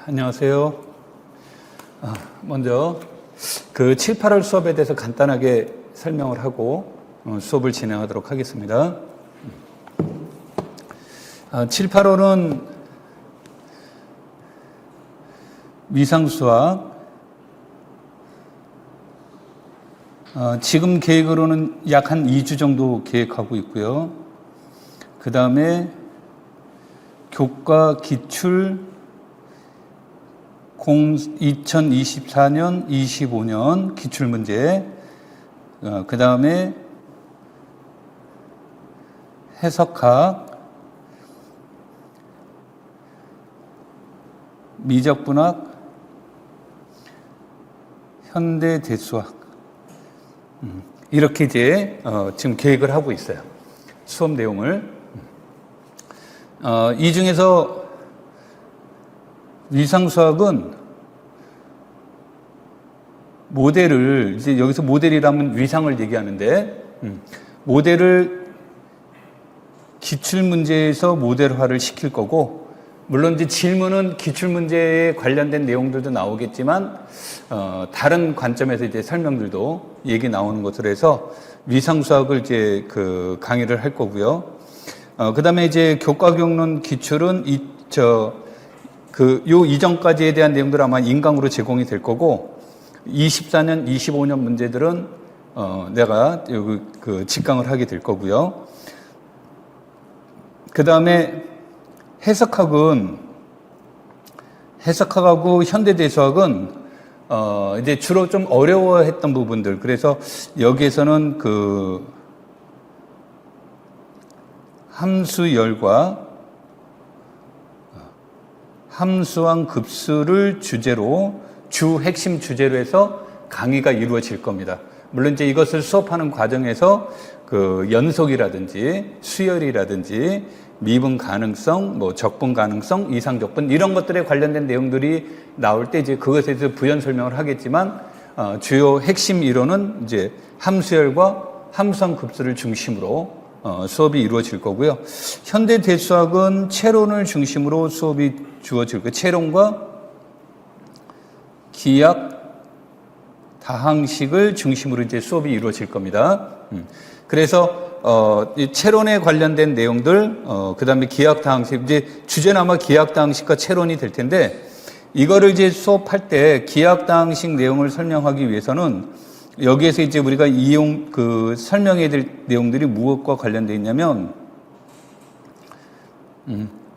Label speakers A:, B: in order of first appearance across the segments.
A: 안녕하세요. 먼저 그 7, 8월 수업에 대해서 간단하게 설명을 하고 수업을 진행하도록 하겠습니다. 7, 8월은 위상수학, 지금 계획으로는 약 한 2주 정도 계획하고 있고요. 그 다음에 교과 기출 2024년, 25년 기출문제, 그 다음에 해석학, 미적분학, 현대대수학, 이렇게 이제 지금 계획을 하고 있어요. 수업 내용을. 이 중에서 위상수학은 모델을, 이제 여기서 모델이라면 위상을 얘기하는데, 모델을 기출문제에서 모델화를 시킬 거고, 물론 이제 질문은 기출문제에 관련된 내용들도 나오겠지만, 다른 관점에서 이제 설명들도 얘기 나오는 것으로 해서 위상수학을 이제 그 강의를 할 거고요. 그 다음에 이제 교과경론 기출은 요 이전까지에 대한 내용들 아마 인강으로 제공이 될 거고, 24년, 25년 문제들은, 내가 여기 직강을 하게 될 거고요. 그 다음에 해석학하고 현대대수학은, 이제 주로 좀 어려워했던 부분들. 그래서 여기에서는 함수열과 함수항 급수를 주제로, 핵심 주제로 해서 강의가 이루어질 겁니다. 물론 이제 이것을 수업하는 과정에서 연속이라든지 수열이라든지 미분 가능성, 적분 가능성, 이상적분 이런 것들에 관련된 내용들이 나올 때 이제 그것에 대해서 부연 설명을 하겠지만, 주요 핵심 이론은 이제 함수열과 함수항 급수를 중심으로 수업이 이루어질 거고요. 현대대수학은 채론을 중심으로 수업이 주어질 거예요. 채론과 기약, 다항식을 중심으로 이제 수업이 이루어질 겁니다. 그래서 이 채론에 관련된 내용들, 그 다음에 기약, 다항식, 이제 주제는 아마 기약, 다항식과 채론이 될 텐데, 이거를 이제 수업할 때 기약, 다항식 내용을 설명하기 위해서는 여기에서 이제 우리가 설명해야 될 내용들이 무엇과 관련되어 있냐면,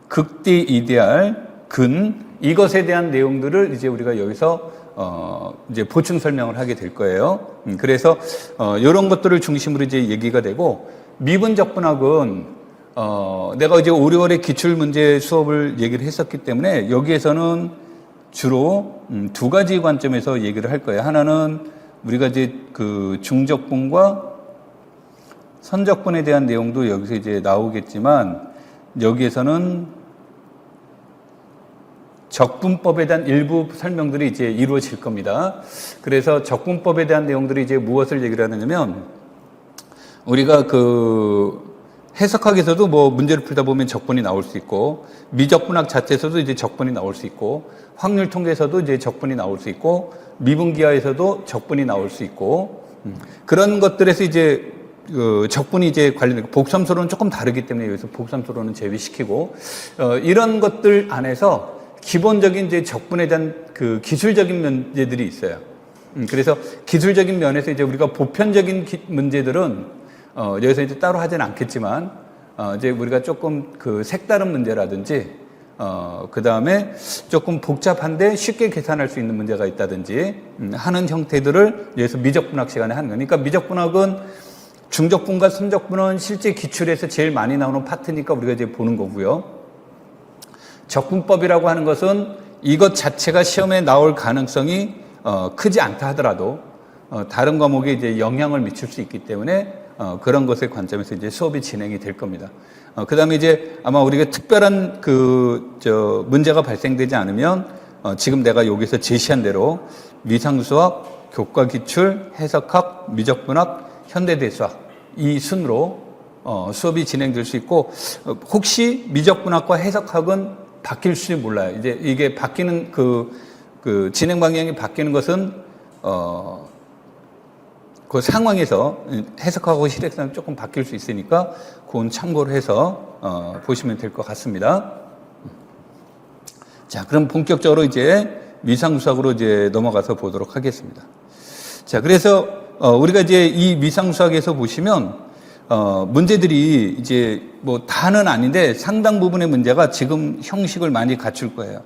A: 극대, 이데알, 근, 이것에 대한 내용들을 이제 우리가 여기서 이제 보충 설명을 하게 될 거예요. 그래서 이런 것들을 중심으로 이제 얘기가 되고, 미분적분학은 내가 이제 5, 6월에 기출문제 수업을 얘기를 했었기 때문에 여기에서는 주로 두 가지 관점에서 얘기를 할 거예요. 하나는 우리가 이제 중적분과 선적분에 대한 내용도 여기서 이제 나오겠지만, 여기에서는 적분법에 대한 일부 설명들이 이제 이루어질 겁니다. 그래서 적분법에 대한 내용들이 이제 무엇을 얘기를 하느냐면, 우리가 해석학에서도 문제를 풀다 보면 적분이 나올 수 있고, 미적분학 자체에서도 이제 적분이 나올 수 있고, 확률 통계에서도 이제 적분이 나올 수 있고, 미분기하에서도 적분이 나올 수 있고, 그런 것들에서 이제 적분이 이제 관련되고, 복수함수로는 조금 다르기 때문에 여기서 복수함수로는 제외시키고, 이런 것들 안에서 기본적인 이제 적분에 대한 기술적인 문제들이 있어요. 그래서 기술적인 면에서 이제 우리가 보편적인 문제들은 여기서 이제 따로 하지는 않겠지만, 이제 우리가 조금 색다른 문제라든지, 그 다음에 조금 복잡한데 쉽게 계산할 수 있는 문제가 있다든지 하는 형태들을 여기서 미적분학 시간에 하는 거니까, 미적분학은 중적분과 선적분은 실제 기출에서 제일 많이 나오는 파트니까 우리가 이제 보는 거고요. 적분법이라고 하는 것은 이것 자체가 시험에 나올 가능성이 크지 않다 하더라도 다른 과목에 이제 영향을 미칠 수 있기 때문에 그런 것의 관점에서 이제 수업이 진행이 될 겁니다. 그 다음에 이제 아마 우리가 특별한 문제가 발생되지 않으면 지금 내가 여기서 제시한 대로 위상수학, 교과기출, 해석학, 미적분학, 현대대수학 이 순으로 수업이 진행될 수 있고, 혹시 미적분학과 해석학은 바뀔지 몰라요. 이제 이게 바뀌는 그 진행 방향이 바뀌는 것은 그 상황에서 해석하고 실행상 조금 바뀔 수 있으니까 그건 참고를 해서 보시면 될 것 같습니다. 자, 그럼 본격적으로 이제 위상수학으로 이제 넘어가서 보도록 하겠습니다. 자, 그래서 우리가 이제 이 위상수학에서 보시면 문제들이 이제 뭐 다는 아닌데 상당 부분의 문제가 지금 형식을 많이 갖출 거예요.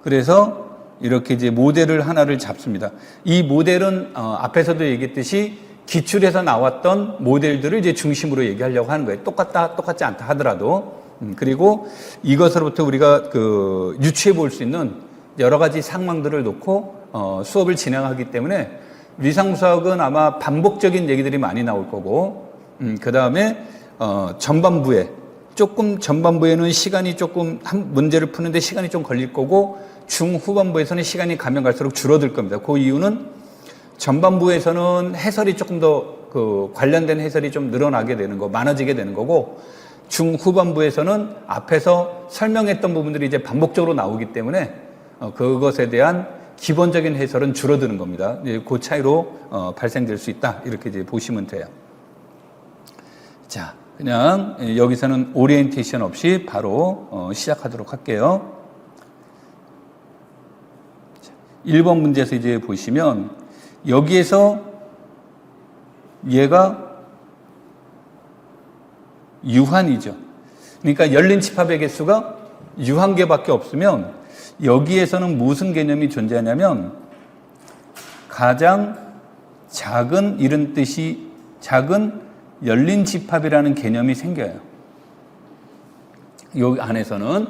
A: 그래서 이렇게 이제 모델을 하나를 잡습니다. 이 모델은 앞에서도 얘기했듯이 기출에서 나왔던 모델들을 이제 중심으로 얘기하려고 하는 거예요. 똑같다, 똑같지 않다 하더라도. 그리고 이것으로부터 우리가 그 유추해 볼 수 있는 여러 가지 상황들을 놓고 수업을 진행하기 때문에 위상수학은 아마 반복적인 얘기들이 많이 나올 거고, 그 다음에 전반부에 전반부에는 시간이 조금 한 문제를 푸는데 시간이 좀 걸릴 거고, 중후반부에서는 시간이 가면 갈수록 줄어들 겁니다. 그 이유는 전반부에서는 해설이 조금 더 그 관련된 해설이 좀 늘어나게 되는 거, 많아지게 되는 거고, 중후반부에서는 앞에서 설명했던 부분들이 이제 반복적으로 나오기 때문에 그것에 대한 기본적인 해설은 줄어드는 겁니다. 그 차이로 발생될 수 있다. 이렇게 이제 보시면 돼요. 자, 그냥 여기서는 오리엔테이션 없이 바로 시작하도록 할게요. 1번 문제에서 이제 보시면 여기에서 얘가 유한이죠. 그러니까 열린 집합의 개수가 유한개밖에 없으면 여기에서는 무슨 개념이 존재하냐면 가장 작은 이런 뜻이 작은 열린 집합이라는 개념이 생겨요. 여기 안에서는.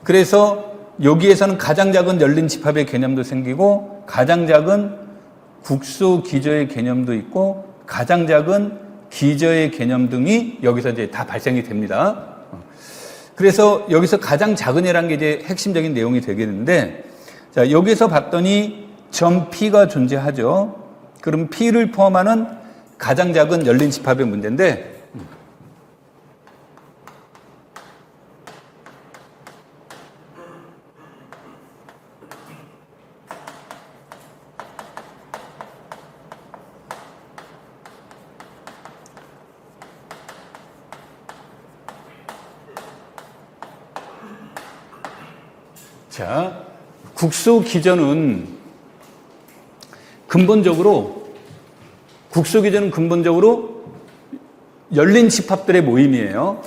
A: 그래서 여기에서는 가장 작은 열린 집합의 개념도 생기고 가장 작은 국소 기저의 개념도 있고 가장 작은 기저의 개념 등이 여기서 이제 다 발생이 됩니다. 그래서 여기서 가장 작은이라는 게 이제 핵심적인 내용이 되겠는데, 자, 여기서 봤더니 점 P가 존재하죠. 그럼 P를 포함하는 가장 작은 열린 집합의 문제인데, 자, 국소 기전은 근본적으로 열린 집합들의 모임이에요.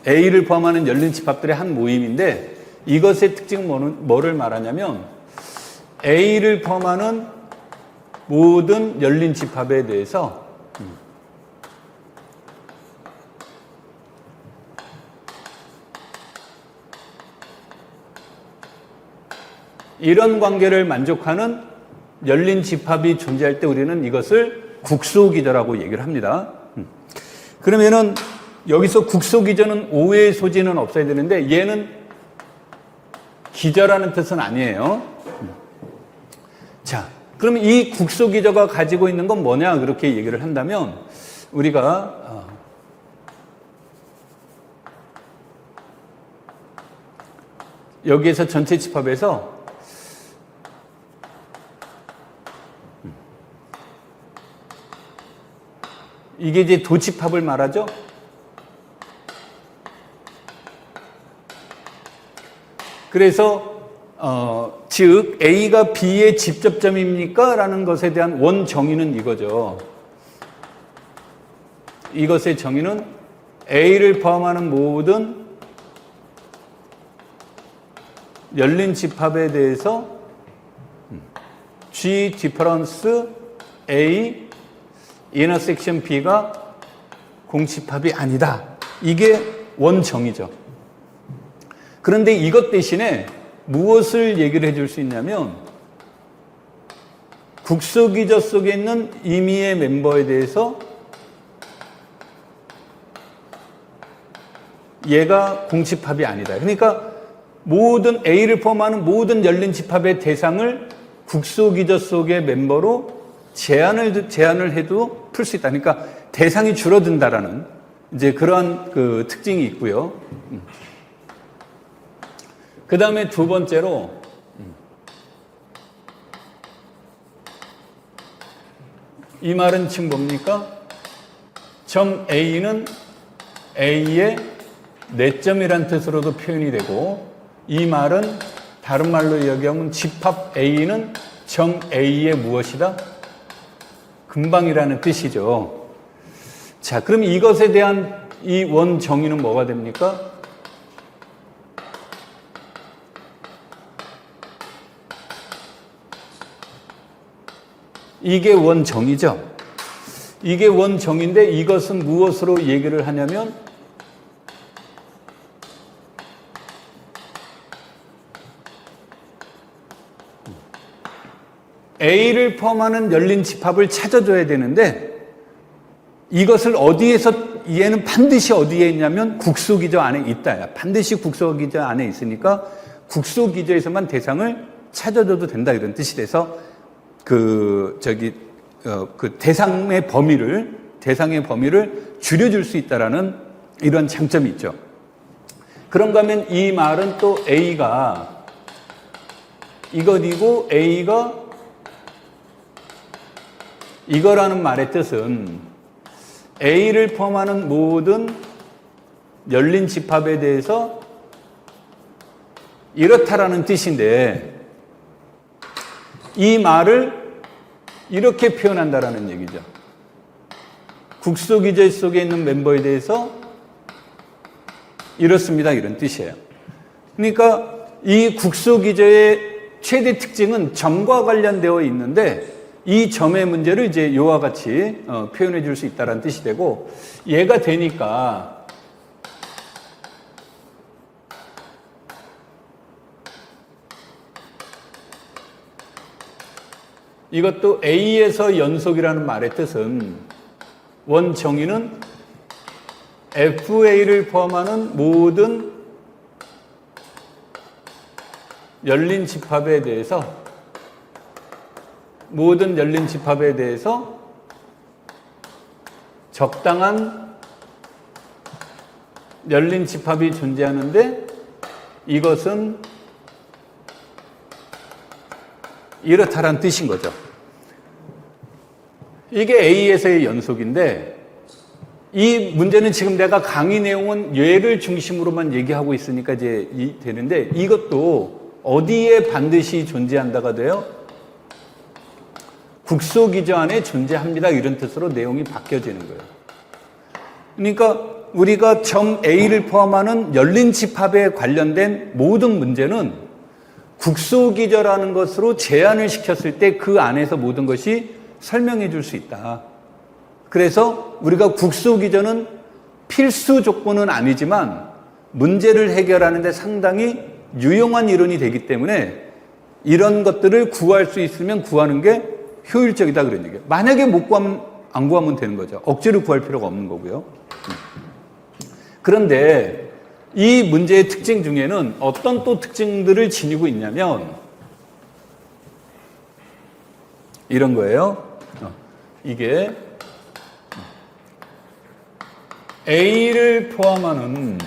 A: A를 포함하는 열린 집합들의 한 모임인데, 이것의 특징은 뭐를 말하냐면 A를 포함하는 모든 열린 집합에 대해서 이런 관계를 만족하는 열린 집합이 존재할 때 우리는 이것을 국소기저라고 얘기를 합니다. 그러면은 여기서 국소기저는 오해의 소지는 없어야 되는데 얘는 기저라는 뜻은 아니에요. 자, 그럼 이 국소기저가 가지고 있는 건 뭐냐 그렇게 얘기를 한다면 우리가 여기에서 전체 집합에서 이게 이제 도집합을 말하죠. 그래서 즉 A가 B의 직접점입니까? 라는 것에 대한 원 정의는 이거죠. 이것의 정의는 A를 포함하는 모든 열린 집합에 대해서 G 디퍼런스 A 인터섹션 B가 공집합이 아니다. 이게 원정의죠. 그런데 이것 대신에 무엇을 얘기를 해줄 수 있냐면 국소기저 속에 있는 임의의 멤버에 대해서 얘가 공집합이 아니다. 그러니까 모든 A를 포함하는 모든 열린 집합의 대상을 국소기저 속의 멤버로 제한을 해도 풀 수 있다. 그러니까 대상이 줄어든다라는 이제 그러한 그 특징이 있고요. 그 다음에 두 번째로 이 말은 지금 뭡니까? 점 A는 A의 내점이란 뜻으로도 표현이 되고, 이 말은 다른 말로 이야기하면 집합 A는 점 A의 무엇이다? 근방이라는 뜻이죠. 자, 그럼 이것에 대한 이 원 정의는 뭐가 됩니까? 이게 원 정의죠. 이게 원 정의인데 이것은 무엇으로 얘기를 하냐면 A를 포함하는 열린 집합을 찾아줘야 되는데 이것을 어디에서, 얘는 반드시 어디에 있냐면 국소기저 안에 있다야. 반드시 국소기저 안에 있으니까 국소기저에서만 대상을 찾아줘도 된다, 이런 뜻이 돼서 그 대상의 범위를 줄여줄 수 있다라는 이런 장점이 있죠. 그런가 하면 이 말은 또 A가 이것이고 A가 이거라는 말의 뜻은 A를 포함하는 모든 열린 집합에 대해서 이렇다라는 뜻인데, 이 말을 이렇게 표현한다라는 얘기죠. 국소기저 속에 있는 멤버에 대해서 이렇습니다, 이런 뜻이에요. 그러니까 이 국소기저의 최대 특징은 점과 관련되어 있는데 이 점의 문제를 이제 이와 같이 표현해 줄 수 있다는 뜻이 되고, 얘가 되니까 이것도 A에서 연속이라는 말의 뜻은 원 정의는 FA를 포함하는 모든 열린 집합에 대해서 적당한 열린 집합이 존재하는데 이것은 이렇다라는 뜻인 거죠. 이게 A에서의 연속인데, 이 문제는 지금 내가 강의 내용은 얘를 중심으로만 얘기하고 있으니까 이제 되는데, 이것도 어디에 반드시 존재한다가 돼요? 국소기저 안에 존재합니다, 이런 뜻으로 내용이 바뀌어지는 거예요. 그러니까 우리가 점 A를 포함하는 열린 집합에 관련된 모든 문제는 국소기저라는 것으로 제한을 시켰을 때 그 안에서 모든 것이 설명해 줄 수 있다. 그래서 우리가 국소기저는 필수 조건은 아니지만 문제를 해결하는 데 상당히 유용한 이론이 되기 때문에 이런 것들을 구할 수 있으면 구하는 게 효율적이다, 그런 얘기예요. 만약에 못 구하면 안 구하면 되는 거죠. 억지로 구할 필요가 없는 거고요. 그런데 이 문제의 특징 중에는 어떤 또 특징들을 지니고 있냐면 이런 거예요. 이게 A를 포함하는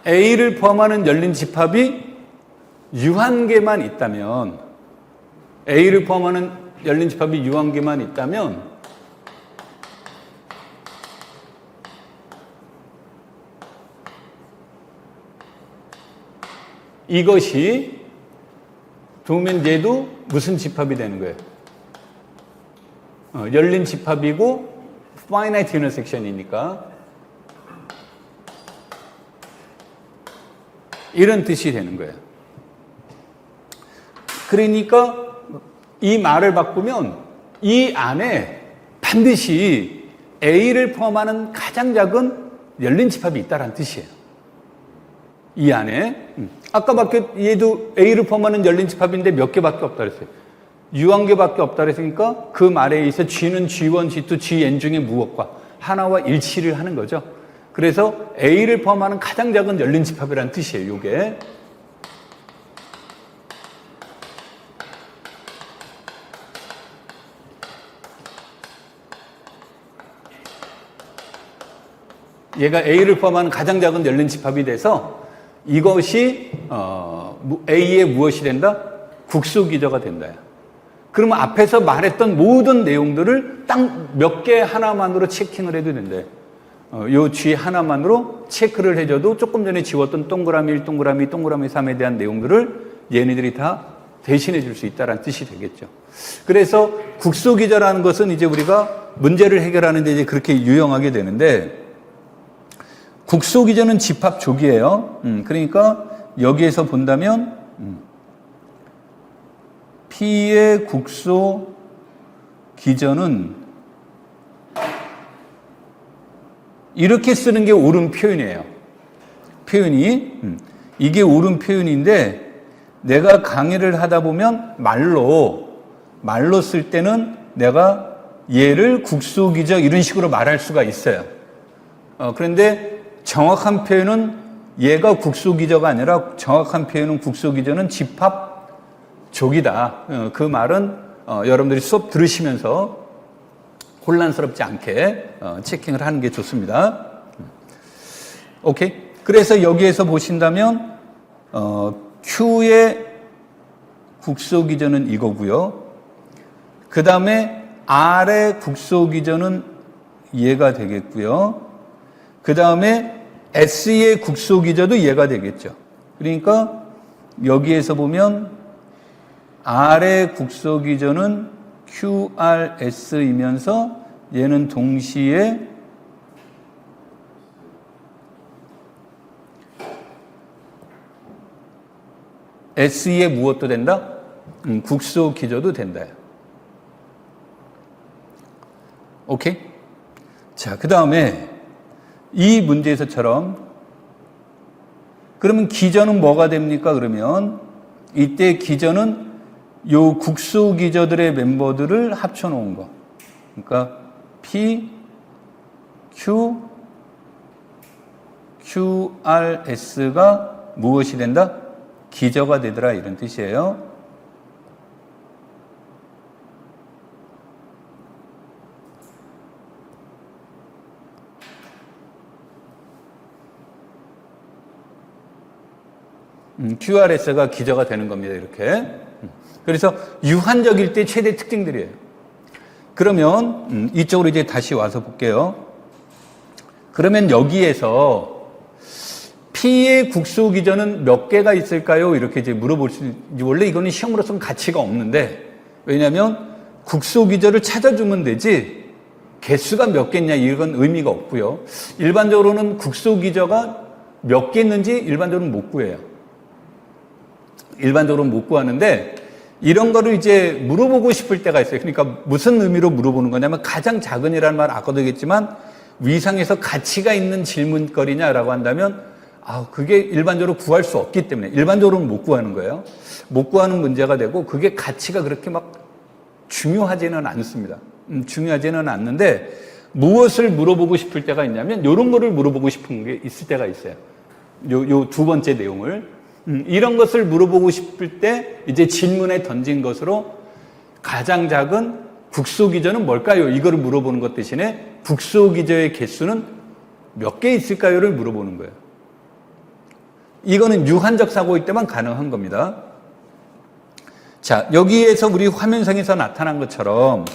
A: A를 포함하는 열린 집합이 유한계만 있다면, A를 포함하는 열린 집합이 유한계만 있다면 이것이 그러면 얘도 무슨 집합이 되는 거예요? 열린 집합이고 finite intersection이니까 이런 뜻이 되는 거예요. 그러니까 이 말을 바꾸면 이 안에 반드시 A를 포함하는 가장 작은 열린 집합이 있다는 뜻이에요. 이 안에. 아까 밖에 얘도 A를 포함하는 열린 집합인데 몇 개밖에 없다 그랬어요. 유한계밖에 없다 그랬으니까 그 말에 의해서 G는 G1, G2, Gn 중에 무엇과 하나와 일치를 하는 거죠. 그래서 A를 포함하는 가장 작은 열린 집합이라는 뜻이에요. 이게. 얘가 A를 포함하는 가장 작은 열린 집합이 돼서 이것이 A의 무엇이 된다? 국수기저가 된다. 그러면 앞에서 말했던 모든 내용들을 딱 몇 개 하나만으로 체킹을 해도 된대. 요 G 하나만으로 체크를 해줘도 조금 전에 지웠던 동그라미 1, 동그라미 2, 동그라미 3에 대한 내용들을 얘네들이 다 대신해 줄 수 있다는 뜻이 되겠죠. 그래서 국수기저라는 것은 이제 우리가 문제를 해결하는데 이제 그렇게 유용하게 되는데, 국소기저는 집합족이에요. 그러니까 여기에서 본다면 P의 국소기저는 이렇게 쓰는 게 옳은 표현이에요. 표현이 이게 옳은 표현인데, 내가 강의를 하다 보면 말로 쓸 때는 내가 얘를 국소기저 이런 식으로 말할 수가 있어요. 그런데 정확한 표현은 얘가 국소기저가 아니라 정확한 표현은 국소기저는 집합족이다. 그 말은 여러분들이 수업 들으시면서 혼란스럽지 않게 체킹을 하는 게 좋습니다. 오케이. 그래서 여기에서 보신다면 Q의 국소기저는 이거고요. 그 다음에 R의 국소기저는 얘가 되겠고요. 그 다음에 S의 국소기저도 얘가 되겠죠. 그러니까 여기에서 보면 R의 국소기저는 QRS이면서 얘는 동시에 S의 무엇도 된다? 국소기저도 된다. 오케이? 자, 그 다음에 이 문제에서처럼 그러면 기저는 뭐가 됩니까? 그러면 이때 기저는 요 국소기저들의 멤버들을 합쳐 놓은 거. 그러니까 P, Q, QRS가 무엇이 된다? 기저가 되더라, 이런 뜻이에요. QRS가 기저가 되는 겁니다, 이렇게. 그래서 유한적일 때 최대 특징들이에요. 그러면 이쪽으로 이제 다시 와서 볼게요. 그러면 여기에서 P의 국소기저는 몇 개가 있을까요? 이렇게 이제 물어볼 수 있는지. 원래 이거는 시험으로서는 가치가 없는데, 왜냐하면 국소기저를 찾아주면 되지 개수가 몇 개냐 이건 의미가 없고요. 일반적으로는 국소기저가 몇 개 있는지 일반적으로는 못 구해요. 일반적으로는 못 구하는데, 이런 거를 이제 물어보고 싶을 때가 있어요. 그러니까 무슨 의미로 물어보는 거냐면, 가장 작은이라는 말 아까도 얘기했지만 위상에서 가치가 있는 질문거리냐라고 한다면 그게 일반적으로 구할 수 없기 때문에 일반적으로는 못 구하는 거예요. 못 구하는 문제가 되고, 그게 가치가 그렇게 막 중요하지는 않습니다. 중요하지는 않는데, 무엇을 물어보고 싶을 때가 있냐면 이런 거를 물어보고 싶은 게 있을 때가 있어요. 요 두 번째 내용을. 이런 것을 물어보고 싶을 때 이제 질문에 던진 것으로 가장 작은 국소기저는 뭘까요? 이거를 물어보는 것 대신에 국소기저의 개수는 몇 개 있을까요?를 물어보는 거예요. 이거는 유한적 사고일 때만 가능한 겁니다. 자, 여기에서 우리 화면상에서 나타난 것처럼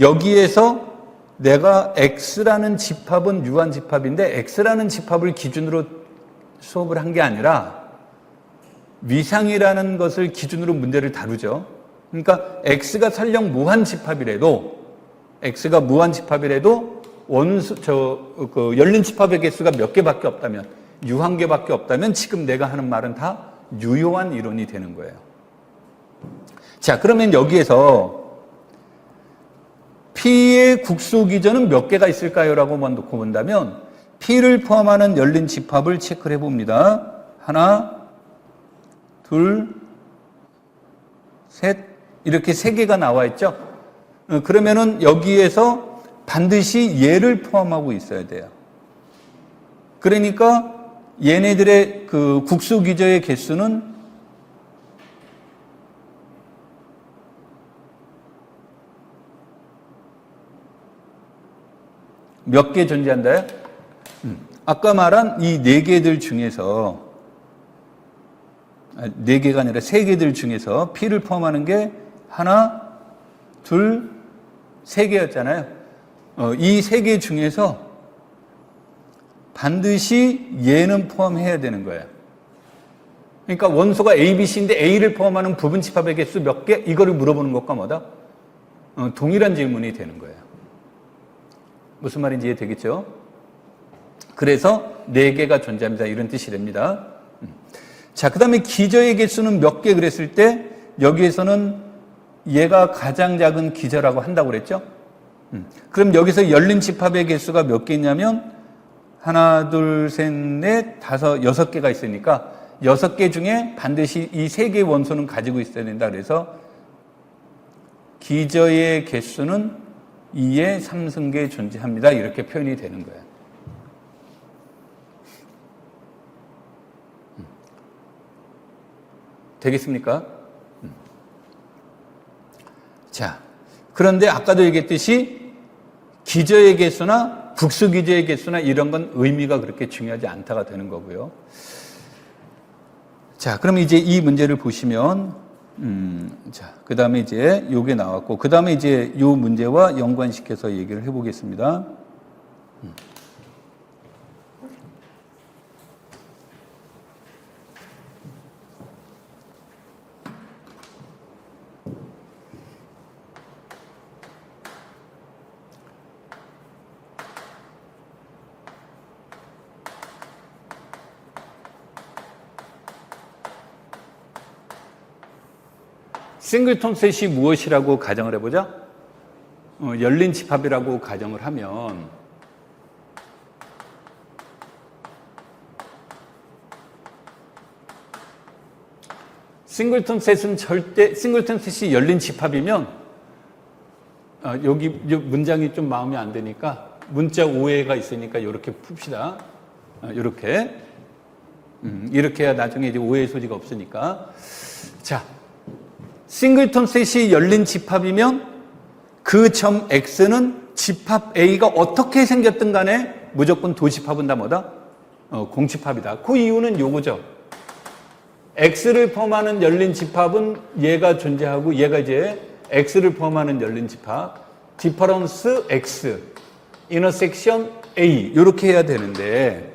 A: 여기에서 내가 X라는 집합은 유한 집합인데, X라는 집합을 기준으로 수업을 한 게 아니라 위상이라는 것을 기준으로 문제를 다루죠. 그러니까 X가 설령 무한 집합이라도, X가 무한 집합이라도 열린 집합의 개수가 몇 개밖에 없다면, 유한 개밖에 없다면 지금 내가 하는 말은 다 유효한 이론이 되는 거예요. 자, 그러면 여기에서 P의 국소기저는 몇 개가 있을까요? 라고만 놓고 본다면 P를 포함하는 열린 집합을 체크를 해봅니다. 하나, 둘, 셋, 이렇게 세 개가 나와 있죠. 그러면은 여기에서 반드시 얘를 포함하고 있어야 돼요. 그러니까 얘네들의 그 국수 기저의 개수는 몇 개 존재한다요? 아까 말한 이 네 개들 중에서, 네 개가 아니라 세 개들 중에서 P를 포함하는 게 하나, 둘, 세 개였잖아요. 이 세 개 중에서 반드시 얘는 포함해야 되는 거예요. 그러니까 원소가 A, B, C인데 A를 포함하는 부분 집합의 개수 몇 개? 이거를 물어보는 것과 뭐다? 동일한 질문이 되는 거예요. 무슨 말인지 이해되겠죠? 그래서 네 개가 존재합니다. 이런 뜻이 됩니다. 자, 그 다음에 기저의 개수는 몇 개 그랬을 때 여기에서는 얘가 가장 작은 기저라고 한다고 그랬죠? 그럼 여기서 열린 집합의 개수가 몇 개 있냐면 하나, 둘, 셋, 넷, 다섯, 여섯 개가 있으니까 여섯 개 중에 반드시 이 세 개의 원소는 가지고 있어야 된다. 그래서 기저의 개수는 2의 3승계에 존재합니다. 이렇게 표현이 되는 거예요. 되겠습니까? 자, 그런데 아까도 얘기했듯이 기저의 개수나 국수 기저의 개수나 이런 건 의미가 그렇게 중요하지 않다가 되는 거고요. 자, 그럼 이제 이 문제를 보시면, 자, 그 다음에 이제 요게 나왔고, 그 다음에 이제 요 문제와 연관시켜서 얘기를 해보겠습니다. 싱글톤 셋이 무엇이라고 가정을 해보자? 열린 집합이라고 가정을 하면 싱글톤 셋은 절대 싱글톤 셋이 열린 집합이면 여기 문장이 좀 마음에 안 드니까 문자 오해가 있으니까 이렇게 풉시다. 이렇게 해야 나중에 이제 오해의 소지가 없으니까. 자, 싱글톤 셋이 열린 집합이면 그 점 X는 집합 A가 어떻게 생겼든 간에 무조건 도집합은 다 뭐다? 공집합이다. 그 이유는 요거죠. X를 포함하는 열린 집합은 얘가 존재하고 얘가 이제 X를 포함하는 열린 집합, 디퍼런스 X, 인터섹션 A 이렇게 해야 되는데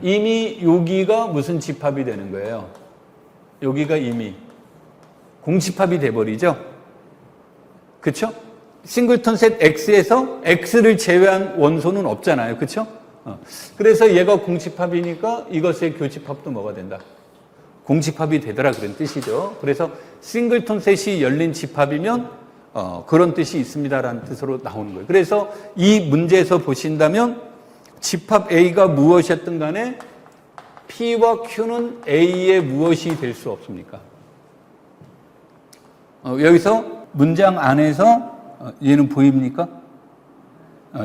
A: 이미 여기가 무슨 집합이 되는 거예요? 여기가 이미 공집합이 돼버리죠. 그렇죠? 싱글톤 셋 X에서 X를 제외한 원소는 없잖아요. 그렇죠? 그래서 얘가 공집합이니까 이것의 교집합도 뭐가 된다? 공집합이 되더라 그런 뜻이죠. 그래서 싱글톤 셋이 열린 집합이면 그런 뜻이 있습니다라는 뜻으로 나오는 거예요. 그래서 이 문제에서 보신다면 집합 A가 무엇이었든 간에 P와 Q는 A의 무엇이 될 수 없습니까? 여기서 문장 안에서 얘는 보입니까?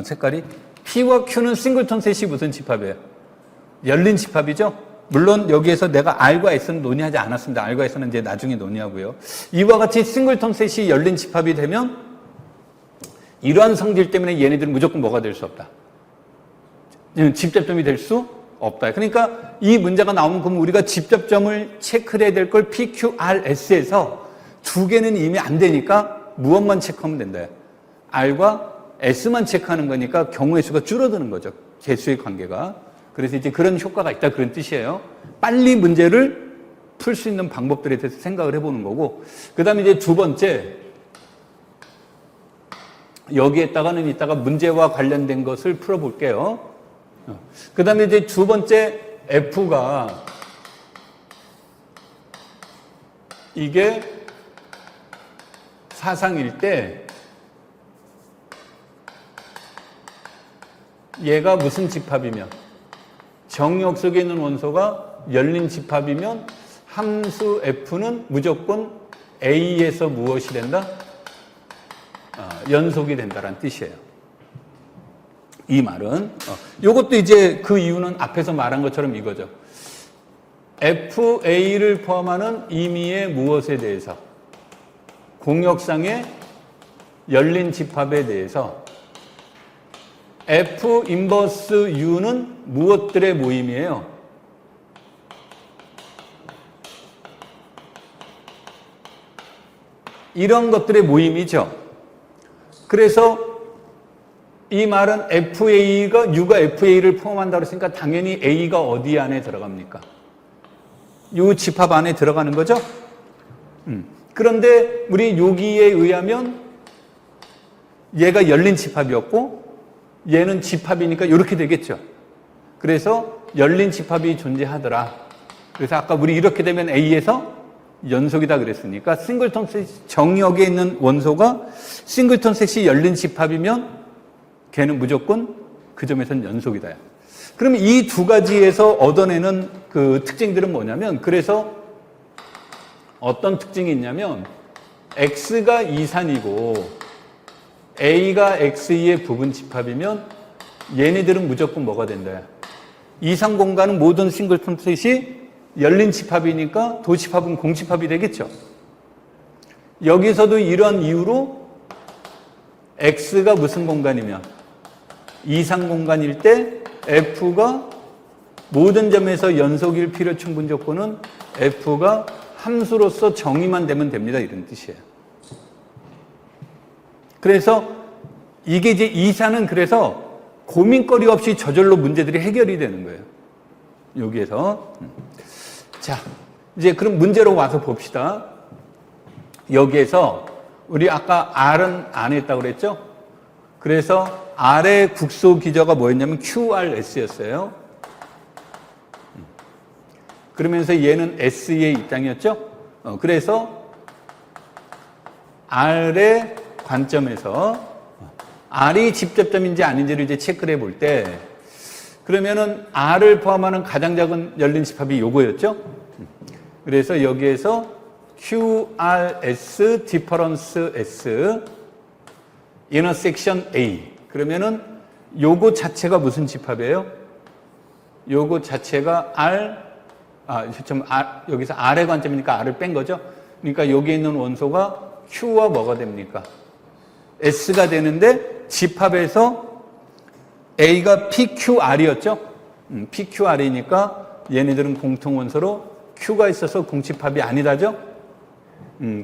A: 색깔이 P와 Q는 싱글톤 셋이 무슨 집합이에요? 열린 집합이죠? 물론 여기에서 내가 R과 S는 논의하지 않았습니다. R과 S는 이제 나중에 논의하고요. 이와 같이 싱글톤 셋이 열린 집합이 되면 이러한 성질 때문에 얘네들은 무조건 뭐가 될 수 없다. 집접점이 될 수 없다. 그러니까 이 문제가 나오면 그럼 우리가 집접점을 체크를 해야 될 걸 P, Q, R, S에서 두 개는 이미 안 되니까 무엇만 체크하면 된다. R과 S만 체크하는 거니까 경우의 수가 줄어드는 거죠. 개수의 관계가. 그래서 이제 그런 효과가 있다 그런 뜻이에요. 빨리 문제를 풀 수 있는 방법들에 대해서 생각을 해보는 거고 그 다음에 이제 두 번째 여기에다가는 이따가 문제와 관련된 것을 풀어볼게요. 그 다음에 이제 두 번째 F가 이게 사상일 때 얘가 무슨 집합이면 정역 속에 있는 원소가 열린 집합이면 함수 F는 무조건 A에서 무엇이 된다? 연속이 된다는 뜻이에요. 이 말은 이것도 이제 그 이유는 앞에서 말한 것처럼 이거죠. FA를 포함하는 임의의 무엇에 대해서, 공역상의 열린 집합에 대해서 F 인버스 U는 무엇들의 모임이에요? 이런 것들의 모임이죠. 그래서 이 말은 U가 FA를 포함한다고 했으니까 당연히 A가 어디 안에 들어갑니까? 이 집합 안에 들어가는 거죠. 그런데 우리 여기에 의하면 얘가 열린 집합이었고 얘는 집합이니까 이렇게 되겠죠. 그래서 열린 집합이 존재하더라. 그래서 아까 우리 이렇게 되면 A에서 연속이다 그랬으니까 싱글턴 셋이 정역에 있는 원소가 싱글턴 셋이 열린 집합이면 걔는 무조건 그 점에서는 연속이다. 그러면 이 두 가지에서 얻어내는 그 특징들은 뭐냐면, 그래서 어떤 특징이 있냐면 X가 이산이고 A가 X의 부분 집합이면 얘네들은 무조건 뭐가 된다. 이산 공간은 모든 싱글턴 셋이 열린 집합이니까 도집합은 공집합이 되겠죠. 여기서도 이러한 이유로 X가 무슨 공간이면 이상 공간일 때 F가 모든 점에서 연속일 필요 충분 조건은 F가 함수로서 정의만 되면 됩니다. 이런 뜻이에요. 그래서 이게 이제 이산은 그래서 고민거리 없이 저절로 문제들이 해결이 되는 거예요. 여기에서. 자, 이제 그럼 문제로 와서 봅시다. 여기에서 우리 아까 R은 안 했다고 그랬죠? 그래서 R의 국소 기저가 뭐였냐면 QRS였어요. 그러면서 얘는 S의 입장이었죠? 그래서 R의 관점에서 R이 집접점인지 아닌지를 이제 체크를 해볼 때, 그러면은 R을 포함하는 가장 작은 열린 집합이 요거였죠? 그래서 여기에서 QRS, 디퍼런스 S, intersection A. 그러면은 요거 자체가 무슨 집합이에요? 요거 자체가 여기서 R의 관점이니까 R을 뺀 거죠? 그러니까 여기에 있는 원소가 Q와 뭐가 됩니까? S가 되는데 집합에서 A가 PQR이었죠? PQR이니까 얘네들은 공통 원소로 Q가 있어서 공집합이 아니다죠?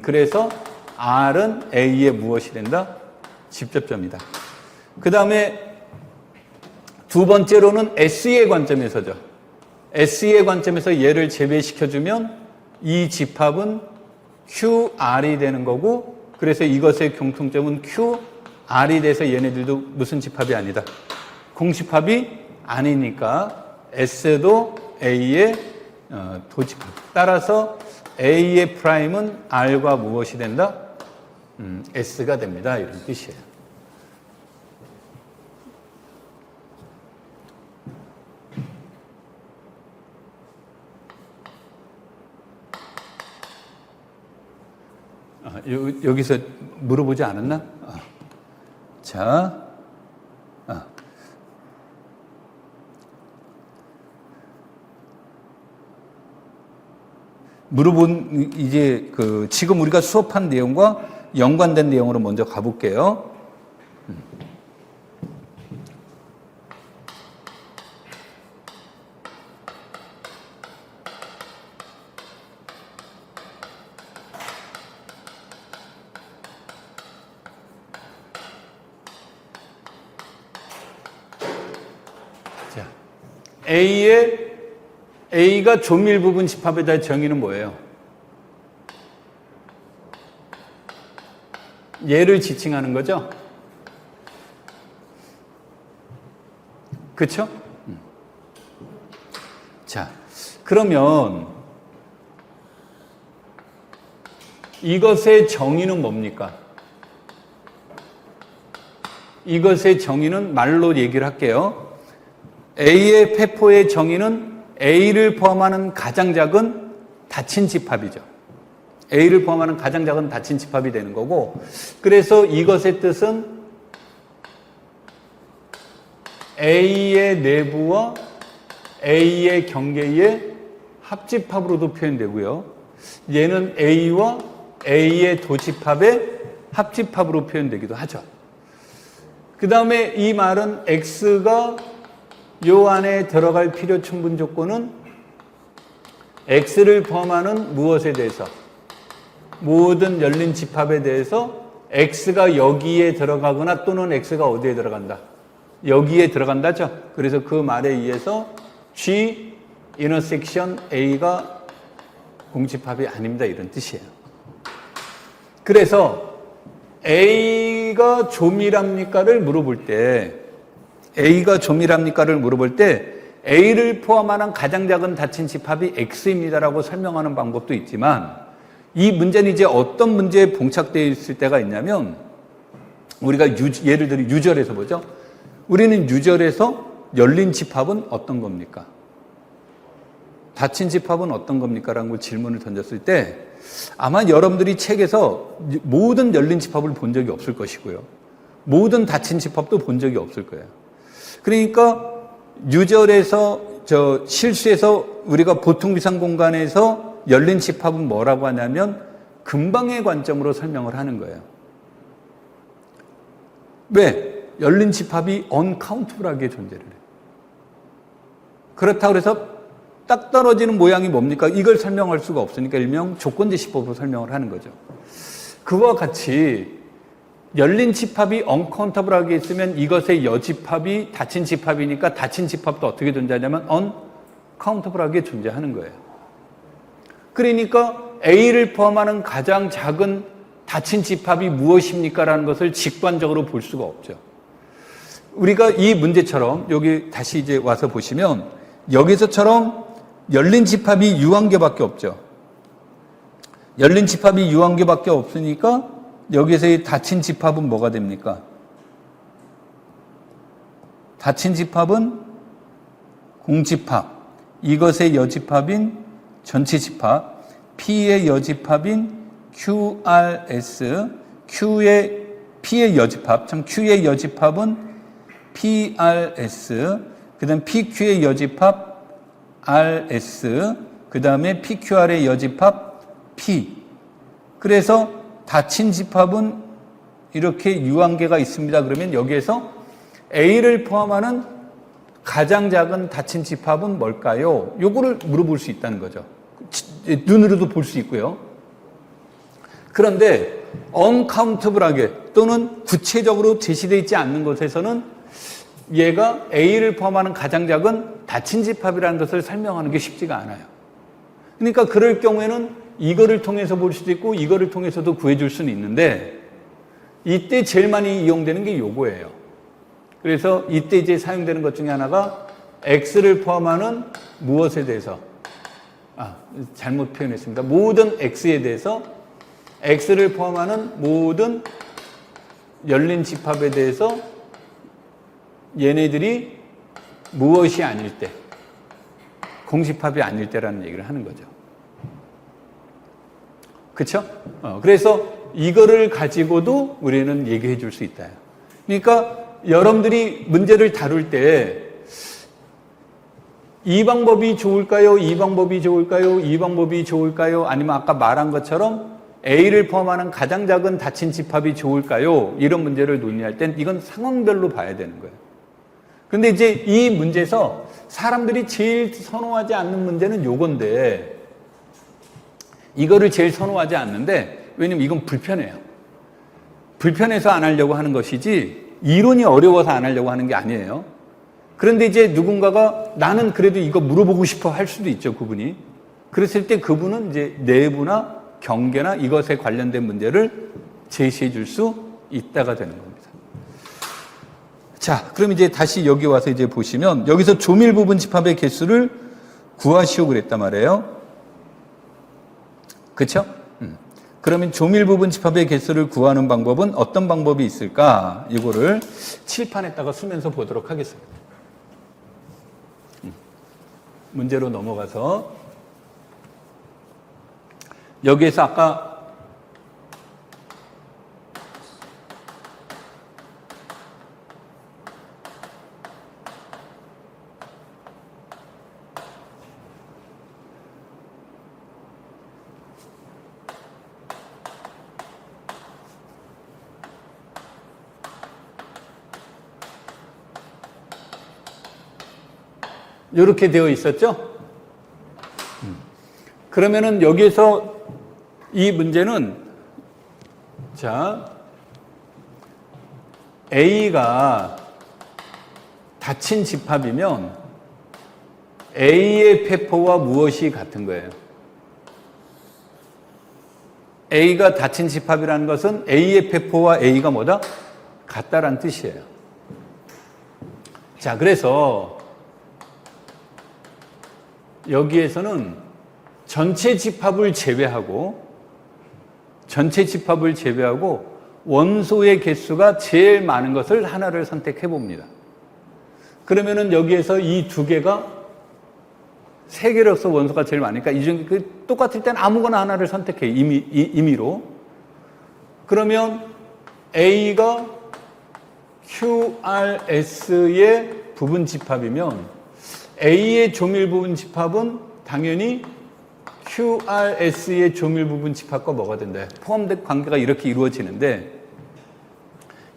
A: 그래서 R은 A의 무엇이 된다? 집접점이다. 그 다음에 두 번째로는 S의 관점에서죠. S의 관점에서 얘를 제외시켜주면 이 집합은 QR이 되는 거고, 그래서 이것의 공통점은 QR이 돼서 얘네들도 무슨 집합이 아니다. 공집합이 아니니까 S도 A의 도집합. 따라서 A의 프라임은 R과 무엇이 된다? S가 됩니다. 이런 뜻이에요. 여기서 물어보지 않았나? 자, 물어본 이제 지금 우리가 수업한 내용과 연관된 내용으로 먼저 가볼게요. 자, A가 조밀 부분 집합에 대한 정의는 뭐예요? 얘를 지칭하는 거죠? 그렇죠? 자, 그러면 이것의 정의는 뭡니까? 이것의 정의는 말로 얘기를 할게요. A의 폐포의 정의는 A를 포함하는 가장 작은 닫힌 집합이죠. A를 포함하는 가장 작은 닫힌 집합이 되는 거고, 그래서 이것의 뜻은 A의 내부와 A의 경계의 합집합으로도 표현되고요. 얘는 A와 A의 도집합의 합집합으로 표현되기도 하죠. 그 다음에 이 말은 X가 요 안에 들어갈 필요 충분 조건은 X를 포함하는 무엇에 대해서? 모든 열린 집합에 대해서 X가 여기에 들어가거나 또는 X가 어디에 들어간다? 여기에 들어간다죠. 그래서 그 말에 의해서 G intersection A가 공집합이 아닙니다. 이런 뜻이에요. 그래서 A가 조밀합니까를 물어볼 때 A가 조밀합니까를 물어볼 때 A를 포함하는 가장 작은 닫힌 집합이 X입니다라고 설명하는 방법도 있지만 이 문제는 이제 어떤 문제에 봉착되어 있을 때가 있냐면 우리가 예를 들어 유절에서 보죠. 우리는 유절에서 열린 집합은 어떤 겁니까? 닫힌 집합은 어떤 겁니까? 라는 걸 질문을 던졌을 때 아마 여러분들이 책에서 모든 열린 집합을 본 적이 없을 것이고요. 모든 닫힌 집합도 본 적이 없을 거예요. 그러니까 유절에서 실수에서 우리가 보통 비상 공간에서 열린 집합은 뭐라고 하냐면 근방의 관점으로 설명을 하는 거예요. 왜? 열린 집합이 언카운트블하게 존재를 해요. 그렇다고 해서 딱 떨어지는 모양이 뭡니까? 이걸 설명할 수가 없으니까 일명 조건제시법으로 설명을 하는 거죠. 그와 같이 열린 집합이 언카운터블하게 있으면 이것의 여집합이 닫힌 집합이니까 닫힌 집합도 어떻게 존재하냐면 언카운터블하게 존재하는 거예요. 그러니까 A를 포함하는 가장 작은 닫힌 집합이 무엇입니까? 라는 것을 직관적으로 볼 수가 없죠. 우리가 이 문제처럼 여기 다시 이제 와서 보시면 여기서처럼 열린 집합이 유한개밖에 없죠. 열린 집합이 유한개밖에 없으니까 여기서의 닫힌 집합은 뭐가 됩니까? 닫힌 집합은 공집합, 이것의 여집합인 전체 집합, P의 여집합인 QRS, P의 여집합, Q의 여집합은 PRS, 그 다음 PQ의 여집합 RS, 그 다음에 PQR의 여집합 P. 그래서 닫힌 집합은 이렇게 유한계가 있습니다. 그러면 여기에서 A를 포함하는 가장 작은 닫힌 집합은 뭘까요? 요거를 물어볼 수 있다는 거죠. 눈으로도 볼 수 있고요. 그런데 언카운터블하게 또는 구체적으로 제시되어 있지 않는 것에서는 얘가 A를 포함하는 가장 작은 닫힌 집합이라는 것을 설명하는 게 쉽지가 않아요. 그러니까 그럴 경우에는 이거를 통해서 볼 수도 있고 이거를 통해서도 구해줄 수는 있는데 이때 제일 많이 이용되는 게 요거예요. 그래서 이때 이제 사용되는 것 중에 하나가 X를 포함하는 무엇에 대해서 잘못 표현했습니다. 모든 X에 대해서 X를 포함하는 모든 열린 집합에 대해서 얘네들이 무엇이 아닐 때, 공집합이 아닐 때라는 얘기를 하는 거죠. 그렇죠? 그래서 이거를 가지고도 우리는 얘기해 줄 수 있다. 그러니까 여러분들이 문제를 다룰 때 이 방법이 좋을까요? 이 방법이 좋을까요? 이 방법이 좋을까요? 아니면 아까 말한 것처럼 A를 포함하는 가장 작은 닫힌 집합이 좋을까요? 이런 문제를 논의할 땐 이건 상황별로 봐야 되는 거예요. 근데 이제 이 문제에서 사람들이 제일 선호하지 않는 문제는 요건데 이거를 제일 선호하지 않는데 왜냐면 이건 불편해요. 불편해서 안 하려고 하는 것이지 이론이 어려워서 안 하려고 하는 게 아니에요. 그런데 이제 누군가가 나는 그래도 이거 물어보고 싶어 할 수도 있죠, 그분이. 그랬을 때 그분은 이제 내부나 경계나 이것에 관련된 문제를 제시해 줄 수 있다가 되는 겁니다. 자, 그럼 이제 다시 여기 와서 이제 보시면 여기서 조밀 부분 집합의 개수를 구하시오 그랬단 말이에요. 그렇죠? 그러면 조밀 부분 집합의 개수를 구하는 방법은 어떤 방법이 있을까? 이거를 칠판에다가 쓰면서 보도록 하겠습니다. 문제로 넘어가서 여기에서 아까 이렇게 되어 있었죠? 그러면은 여기에서 이 문제는 자, A가 닫힌 집합이면 A의 폐포와 무엇이 같은 거예요? A가 닫힌 집합이라는 것은 A의 폐포와 A가 뭐다? 같다라는 뜻이에요. 자, 그래서 여기에서는 전체 집합을 제외하고 원소의 개수가 제일 많은 것을 하나를 선택해 봅니다. 그러면은 여기에서 이 두 개가 세 개로서 원소가 제일 많으니까 이 중에 똑같을 땐 아무거나 하나를 선택해 임의로. 그러면 A가 QRS의 부분 집합이면 A의 조밀 부분 집합은 당연히 QRS의 조밀 부분 집합과 뭐가 된다? 포함된 관계가 이렇게 이루어지는데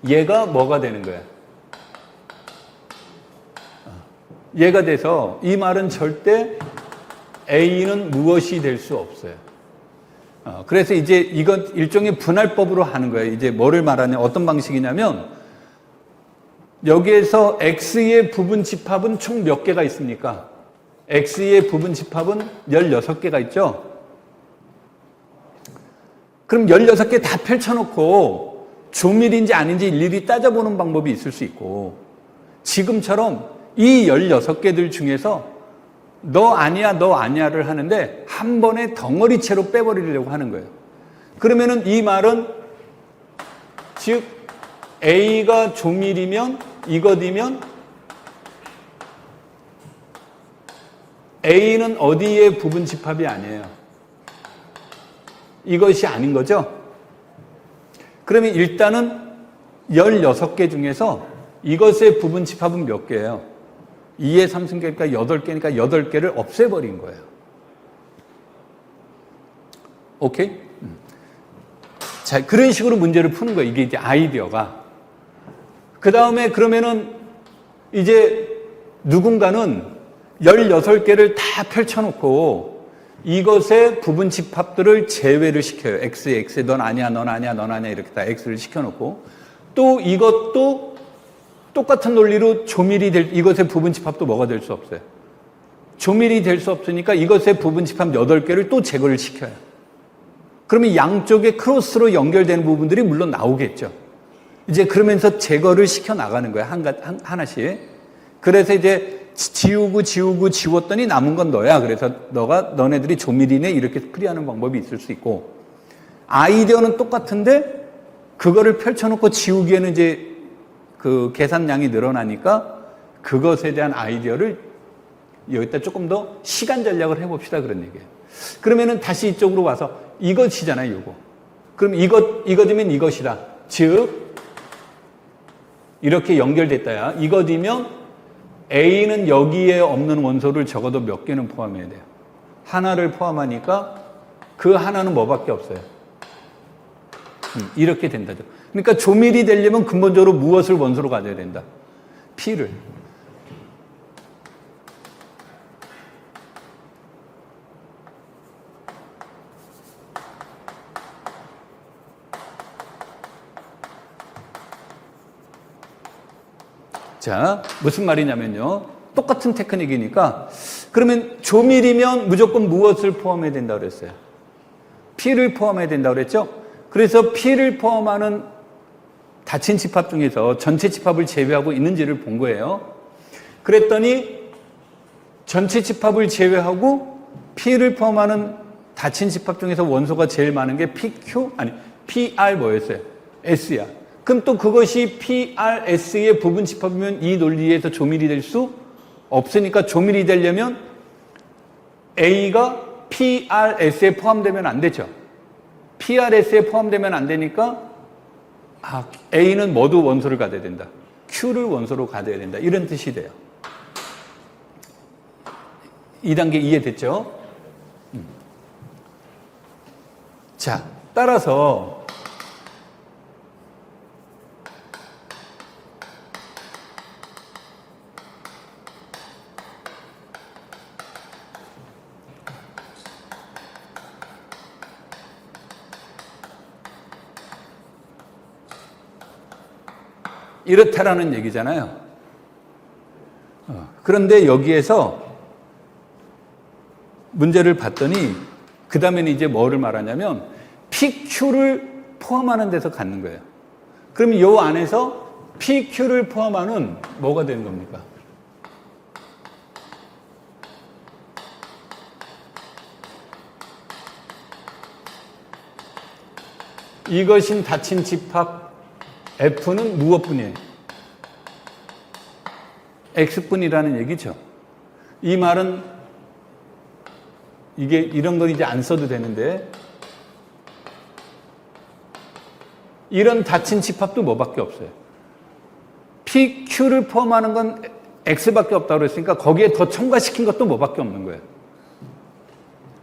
A: 얘가 뭐가 되는 거야? 얘가 돼서 이 말은 절대 A는 무엇이 될 수 없어요. 그래서 이제 이건 일종의 분할법으로 하는 거예요. 이제 뭐를 말하냐, 어떤 방식이냐면 여기에서 X의 부분 집합은 총 몇 개가 있습니까? X의 부분 집합은 16개가 있죠? 그럼 16개 다 펼쳐놓고 조밀인지 아닌지 일일이 따져보는 방법이 있을 수 있고, 지금처럼 이 16개들 중에서 너 아니야를 하는데 한 번에 덩어리채로 빼버리려고 하는 거예요. 그러면은 이 말은 즉 A가 조밀이면 이것이면 A는 어디의 부분 집합이 아니에요? 이것이 아닌 거죠? 그러면 일단은 16개 중에서 이것의 부분 집합은 몇 개예요? 2의 3승계니까 8개니까 8개를 없애버린 거예요. 오케이? 자, 그런 식으로 문제를 푸는 거예요. 이게 이제 아이디어가. 그 다음에 그러면은 이제 누군가는 16개를 다 펼쳐놓고 이것의 부분 집합들을 제외를 시켜요. X에 넌 아니야 이렇게 다 X를 시켜놓고, 또 이것도 똑같은 논리로 조밀이 이것의 부분 집합도 뭐가 될 수 없어요. 조밀이 될 수 없으니까 이것의 부분 집합 8개를 또 제거를 시켜요. 그러면 양쪽에 크로스로 연결되는 부분들이 물론 나오겠죠. 이제 그러면서 제거를 시켜 나가는 거야, 하나씩. 그래서 이제 지웠더니 남은 건 너야. 그래서 너네들이 조밀이네 이렇게 풀이하는 방법이 있을 수 있고, 아이디어는 똑같은데 그거를 펼쳐놓고 지우기에는 이제 그 계산량이 늘어나니까 그것에 대한 아이디어를 여기다 조금 더 시간 전략을 해봅시다, 그런 얘기예요. 그러면은 다시 이쪽으로 와서 이것이잖아요, 이거. 그럼 이것이면 이것이다. 즉 이렇게 연결됐다야. 이것이면 A는 여기에 없는 원소를 적어도 몇 개는 포함해야 돼요. 하나를 포함하니까 그 하나는 뭐밖에 없어요? 이렇게 된다죠. 그러니까 조밀이 되려면 근본적으로 무엇을 원소로 가져야 된다? P를. 자, 무슨 말이냐면요. 똑같은 테크닉이니까, 그러면 조밀이면 무조건 무엇을 포함해야 된다고 그랬어요? P를 포함해야 된다고 그랬죠? 그래서 P를 포함하는 닫힌 집합 중에서 전체 집합을 제외하고 있는지를 본 거예요. 그랬더니 전체 집합을 제외하고 P를 포함하는 닫힌 집합 중에서 원소가 제일 많은 게 PR 뭐였어요? S야. 그럼 또 그것이 PRS의 부분 집합이면 이 논리에서 조밀이 될 수 없으니까 조밀이 되려면 A가 PRS에 포함되면 안 되죠. PRS에 포함되면 안 되니까 A는 모두 원소를 가져야 된다. Q를 원소로 가져야 된다. 이런 뜻이 돼요. 2단계 이해됐죠? 자, 따라서 이렇다라는 얘기잖아요. 그런데 여기에서 문제를 봤더니 그 다음에는 이제 뭐를 말하냐면 PQ를 포함하는 데서 갖는 거예요. 그럼 이 안에서 PQ를 포함하는 뭐가 되는 겁니까? 이것인 닫힌 집합 F는 무엇뿐이에요? X뿐이라는 얘기죠. 이 말은 이게 이런 건 이제 안 써도 되는데 이런 닫힌 집합도 뭐밖에 없어요. PQ를 포함하는 건 X밖에 없다고 그랬으니까 거기에 더 첨가시킨 것도 뭐밖에 없는 거예요.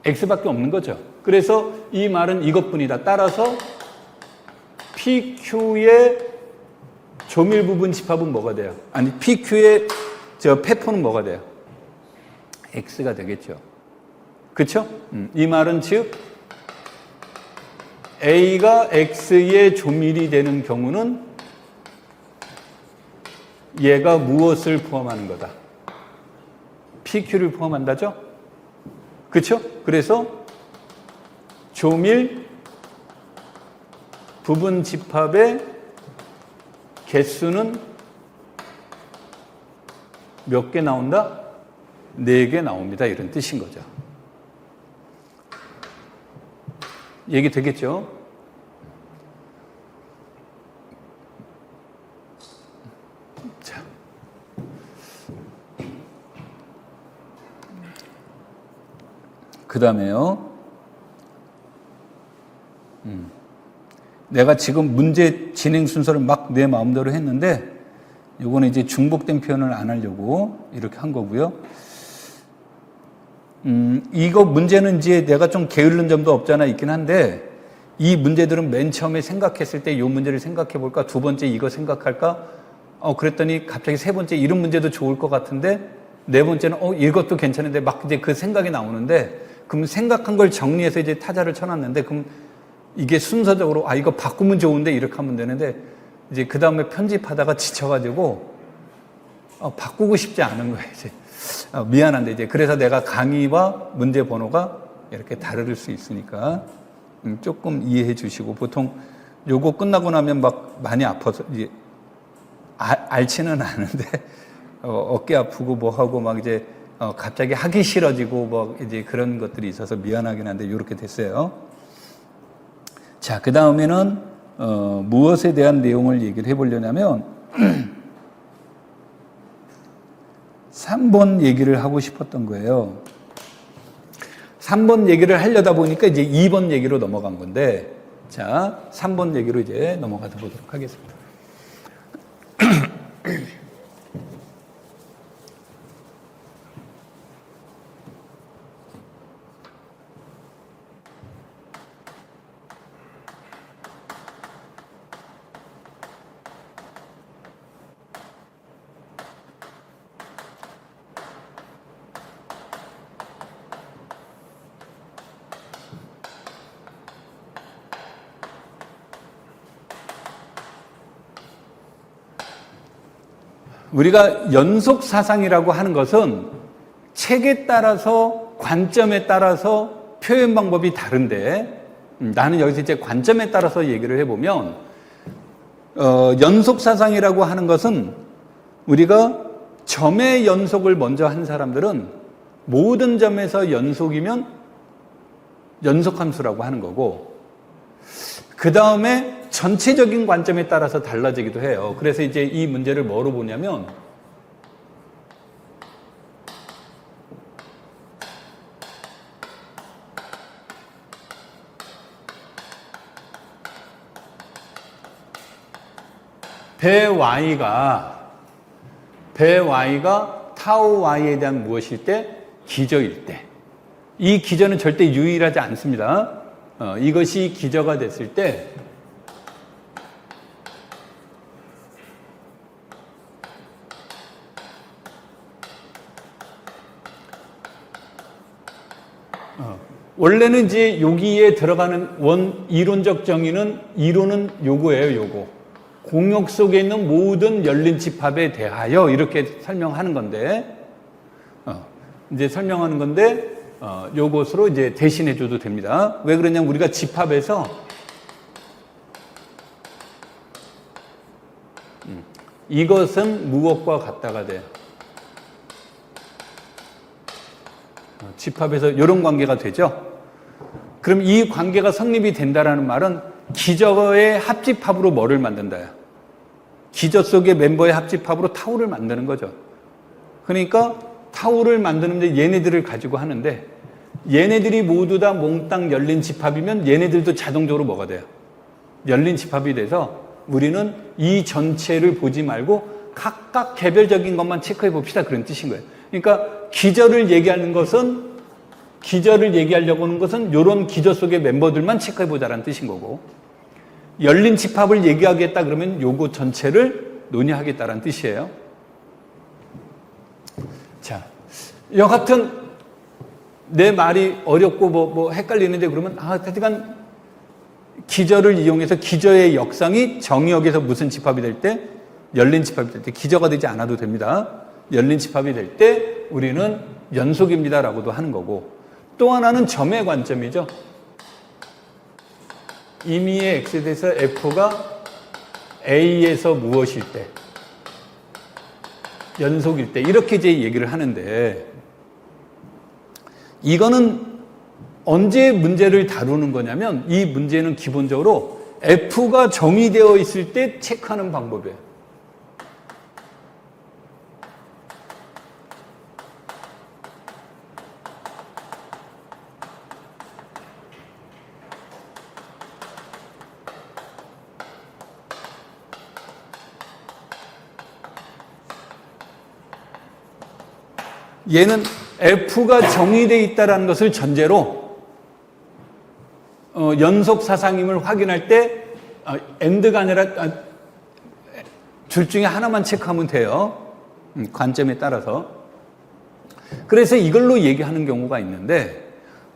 A: X밖에 없는 거죠. 그래서 이 말은 이것뿐이다. 따라서 PQ의 조밀 부분 집합은 뭐가 돼요? 아니, PQ의 페포는 뭐가 돼요? X가 되겠죠. 그렇죠? 이 말은 즉 A가 X의 조밀이 되는 경우는 얘가 무엇을 포함하는 거다? PQ를 포함한다죠? 그렇죠? 그래서 조밀 부분 집합의 개수는 몇 개 나온다? 4개 나옵니다. 이런 뜻인 거죠. 얘기 되겠죠? 자. 그 다음에요. 내가 지금 문제 진행 순서를 막 내 마음대로 했는데 요거는 이제 중복된 표현을 안 하려고 이렇게 한 거고요. 이거 문제는 이제 내가 좀 게으른 점도 없잖아 있긴 한데 이 문제들은 맨 처음에 생각했을 때 이 문제를 생각해 볼까? 두 번째 이거 생각할까? 그랬더니 갑자기 세 번째 이런 문제도 좋을 것 같은데 네 번째는 이것도 괜찮은데 막 이제 그 생각이 나오는데 그럼 생각한 걸 정리해서 이제 타자를 쳐놨는데 그럼 이게 순서적으로 이거 바꾸면 좋은데 이렇게 하면 되는데 이제 그 다음에 편집하다가 지쳐가지고 바꾸고 싶지 않은 거예요. 이제 미안한데 이제 그래서 내가 강의와 문제 번호가 이렇게 다를 수 있으니까 조금 이해해 주시고 보통 요거 끝나고 나면 막 많이 아파서 이제 앓지는 않은데 어깨 아프고 뭐 하고 막 이제 갑자기 하기 싫어지고 뭐 이제 그런 것들이 있어서 미안하긴 한데 이렇게 됐어요. 자, 그 다음에는 무엇에 대한 내용을 얘기를 해보려냐면 3번 얘기를 하고 싶었던 거예요. 3번 얘기를 하려다 보니까 이제 2번 얘기로 넘어간 건데 자, 3번 얘기로 이제 넘어가 보도록 하겠습니다. 우리가 연속 사상이라고 하는 것은 책에 따라서 관점에 따라서 표현 방법이 다른데 나는 여기서 이제 관점에 따라서 얘기를 해보면 연속 사상이라고 하는 것은 우리가 점의 연속을 먼저 한 사람들은 모든 점에서 연속이면 연속함수라고 하는 거고 그 다음에 전체적인 관점에 따라서 달라지기도 해요. 그래서 이제 이 문제를 뭐로 보냐면 배 y가 타우 y에 대한 무엇일 때? 기저일 때. 이 기저는 절대 유일하지 않습니다. 이것이 기저가 됐을 때 원래는 이제 여기에 들어가는 이론적 정의는 이론은 요거예요, 요거. 공역 속에 있는 모든 열린 집합에 대하여 이렇게 설명하는 건데, 요것으로 이제 대신해 줘도 됩니다. 왜 그러냐면 우리가 집합에서 이것은 무엇과 같다가 돼요. 집합에서 이런 관계가 되죠. 그럼 이 관계가 성립이 된다라는 말은 기저의 합집합으로 뭐를 만든다요? 기저 속의 멤버의 합집합으로 타우를 만드는 거죠. 그러니까 타우를 만드는데 얘네들을 가지고 하는데 얘네들이 모두 다 몽땅 열린 집합이면 얘네들도 자동적으로 뭐가 돼요? 열린 집합이 돼서 우리는 이 전체를 보지 말고 각각 개별적인 것만 체크해 봅시다. 그런 뜻인 거예요. 그러니까 기저를 얘기하려고 하는 것은 이런 기저 속의 멤버들만 체크해 보자라는 뜻인 거고, 열린 집합을 얘기하겠다 그러면 요거 전체를 논의하겠다라는 뜻이에요. 자, 여하튼 내 말이 어렵고 뭐 헷갈리는데 그러면 하여간 기저를 이용해서 기저의 역상이 정의역에서 무슨 집합이 될 때? 열린 집합이 될 때. 기저가 되지 않아도 됩니다. 열린 집합이 될 때 우리는 연속입니다라고도 하는 거고, 또 하나는 점의 관점이죠. 임의의 X에 대해서 F가 A에서 무엇일 때? 연속일 때. 이렇게 이제 얘기를 하는데, 이거는 언제 문제를 다루는 거냐면, 이 문제는 기본적으로 F가 정의되어 있을 때 체크하는 방법이에요. 얘는 F가 정의되어 있다는 것을 전제로 연속 사상임을 확인할 때 AND가 아니라 둘 중에 하나만 체크하면 돼요. 관점에 따라서. 그래서 이걸로 얘기하는 경우가 있는데,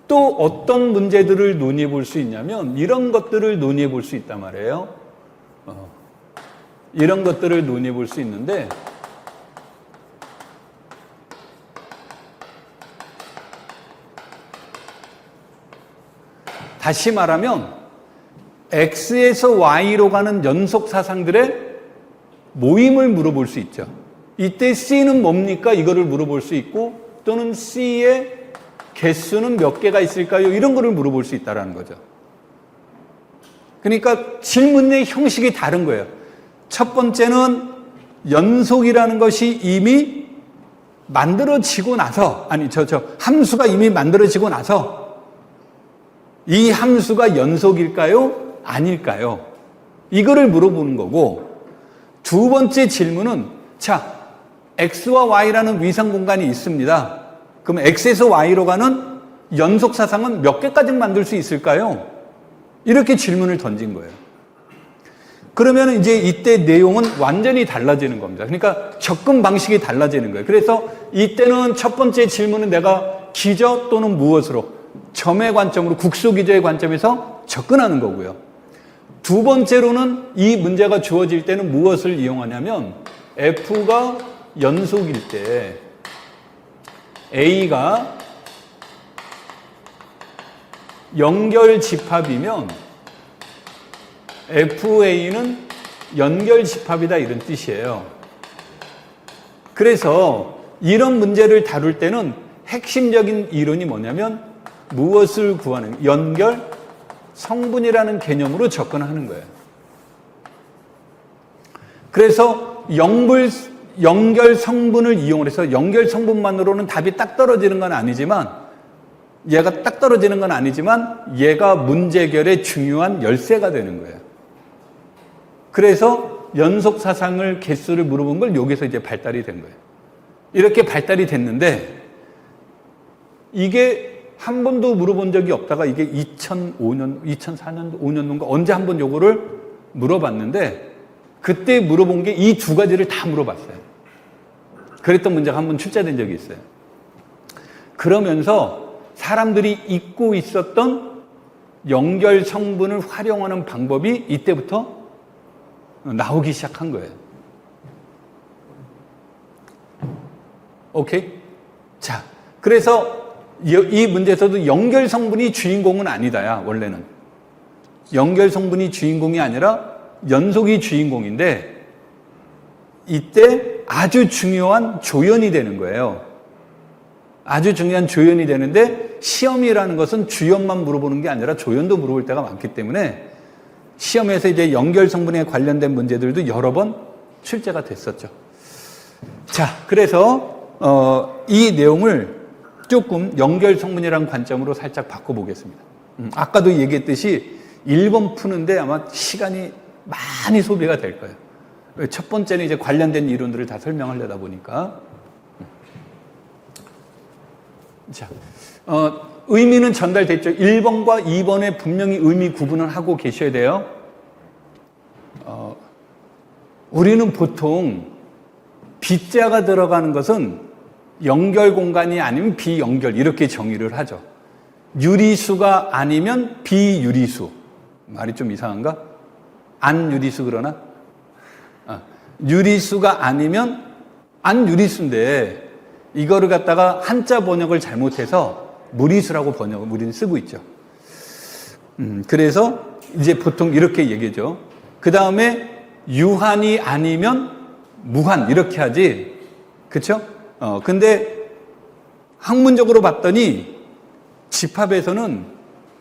A: 또 어떤 문제들을 논의해 볼 수 있냐면 이런 것들을 논의해 볼 수 있단 말이에요. 이런 것들을 논의해 볼 수 있는데, 다시 말하면 X에서 Y로 가는 연속 사상들의 모임을 물어볼 수 있죠. 이때 C는 뭡니까? 이거를 물어볼 수 있고, 또는 C의 개수는 몇 개가 있을까요? 이런 거를 물어볼 수 있다는 거죠. 그러니까 질문의 형식이 다른 거예요. 첫 번째는 연속이라는 것이 이미 만들어지고 나서, 함수가 이미 만들어지고 나서 이 함수가 연속일까요? 아닐까요? 이거를 물어보는 거고, 두 번째 질문은, 자, X와 Y라는 위상 공간이 있습니다. 그럼 X에서 Y로 가는 연속 사상은 몇 개까지 만들 수 있을까요? 이렇게 질문을 던진 거예요. 그러면 이제 이때 내용은 완전히 달라지는 겁니다. 그러니까 접근 방식이 달라지는 거예요. 그래서 이때는 첫 번째 질문은 내가 기저 또는 무엇으로, 점의 관점으로, 국소기저의 관점에서 접근하는 거고요. 두 번째로는 이 문제가 주어질 때는 무엇을 이용하냐면, F가 연속일 때 A가 연결 집합이면 FA는 연결 집합이다, 이런 뜻이에요. 그래서 이런 문제를 다룰 때는 핵심적인 이론이 뭐냐면 무엇을 구하는, 연결 성분이라는 개념으로 접근하는 거예요. 그래서 연결 성분을 이용을 해서, 연결 성분만으로는 답이 딱 떨어지는 건 아니지만, 얘가 문제 해결의 중요한 열쇠가 되는 거예요. 그래서 연속 사상을 개수를 물어본 걸 여기서 이제 발달이 된 거예요. 이렇게 발달이 됐는데 이게 한 번도 물어본 적이 없다가 이게 2005년, 2004년, 5년도인가 언제 한 번 요거를 물어봤는데 그때 물어본 게 이 두 가지를 다 물어봤어요. 그랬던 문제가 한 번 출제된 적이 있어요. 그러면서 사람들이 잊고 있었던 연결 성분을 활용하는 방법이 이때부터 나오기 시작한 거예요. 오케이? 자, 그래서 이 문제에서도 연결 성분이 주인공은 아니다야, 원래는. 연결 성분이 주인공이 아니라 연속이 주인공인데 이때 아주 중요한 조연이 되는 거예요. 아주 중요한 조연이 되는데 시험이라는 것은 주연만 물어보는 게 아니라 조연도 물어볼 때가 많기 때문에 시험에서 이제 연결 성분에 관련된 문제들도 여러 번 출제가 됐었죠. 자, 그래서 이 내용을 조금 연결 성분이라는 관점으로 살짝 바꿔보겠습니다. 아까도 얘기했듯이 1번 푸는데 아마 시간이 많이 소비가 될 거예요. 첫 번째는 이제 관련된 이론들을 다 설명하려다 보니까. 자, 의미는 전달됐죠. 1번과 2번에 분명히 의미 구분을 하고 계셔야 돼요. 우리는 보통 B자가 들어가는 것은 연결 공간이 아니면 비연결 이렇게 정의를 하죠. 유리수가 아니면 비유리수. 말이 좀 이상한가? 안 유리수 그러나? 유리수가 아니면 안 유리수인데 이거를 갖다가 한자 번역을 잘못해서 무리수라고 번역을 우리는 쓰고 있죠. 그래서 이제 보통 이렇게 얘기죠. 그 다음에 유한이 아니면 무한 이렇게 하지. 그쵸? 근데 학문적으로 봤더니 집합에서는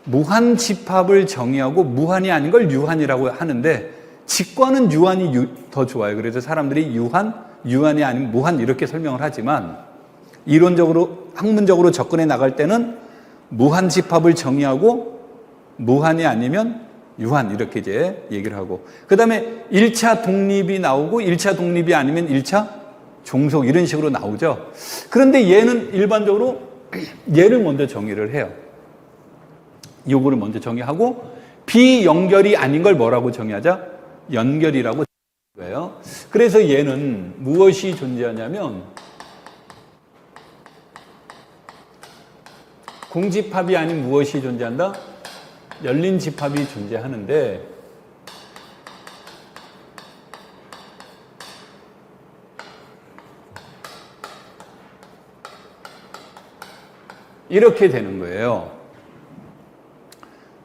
A: 무한 집합을 정의하고 무한이 아닌 걸 유한이라고 하는데 직관은 유한이 더 좋아요. 그래서 사람들이 유한이 아니면 무한 이렇게 설명을 하지만 이론적으로 학문적으로 접근해 나갈 때는 무한 집합을 정의하고 무한이 아니면 유한 이렇게 이제 얘기를 하고 그 다음에 1차 독립이 나오고 1차 독립이 아니면 1차 종속 이런 식으로 나오죠. 그런데 얘는 일반적으로 얘를 먼저 정의를 해요. 요거를 먼저 정의하고 비연결이 아닌 걸 뭐라고 정의하자? 연결이라고 정의해요. 거예요. 그래서 얘는 무엇이 존재하냐면 공집합이 아닌 무엇이 존재한다? 열린 집합이 존재하는데 이렇게 되는 거예요.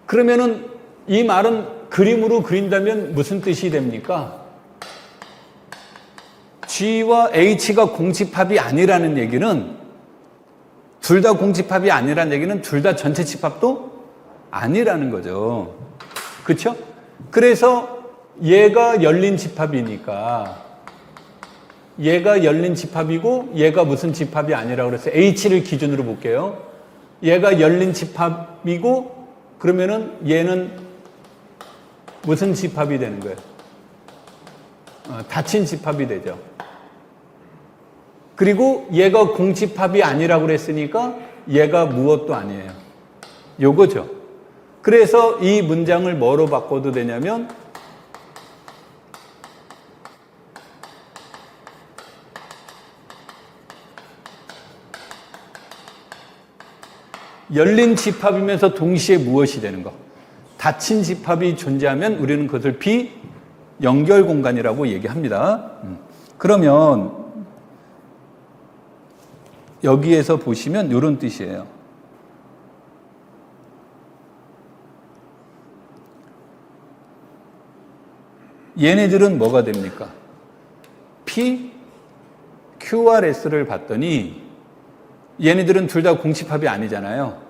A: 그러면은 이 말은 그림으로 그린다면 무슨 뜻이 됩니까? G와 H가 공집합이 아니라는 얘기는 둘 다 공집합이 아니라는 얘기는 둘 다 전체 집합도 아니라는 거죠. 그렇죠? 그래서 얘가 열린 집합이니까 얘가 열린 집합이고 얘가 무슨 집합이 아니라고 그랬어요. H를 기준으로 볼게요. 얘가 열린 집합이고 그러면은 얘는 무슨 집합이 되는 거예요? 닫힌 집합이 되죠. 그리고 얘가 공집합이 아니라고 그랬으니까 얘가 무엇도 아니에요. 요거죠. 그래서 이 문장을 뭐로 바꿔도 되냐면 열린 집합이면서 동시에 무엇이 되는 거. 닫힌 집합이 존재하면 우리는 그것을 비연결 공간이라고 얘기합니다. 그러면 여기에서 보시면 이런 뜻이에요. 얘네들은 뭐가 됩니까? P, QRS를 봤더니 얘네들은 둘 다 공집합이 아니잖아요.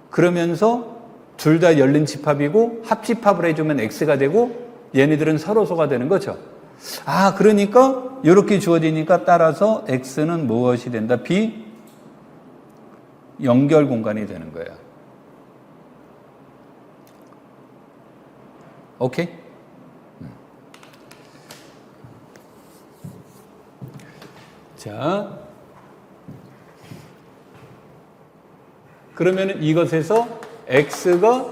A: 그러면서 둘 다 열린 집합이고 합집합을 해주면 X가 되고 얘네들은 서로소가 되는 거죠. 그러니까 이렇게 주어지니까 따라서 X는 무엇이 된다? B 연결 공간이 되는 거예요. 오케이? 자, 그러면 이것에서 X가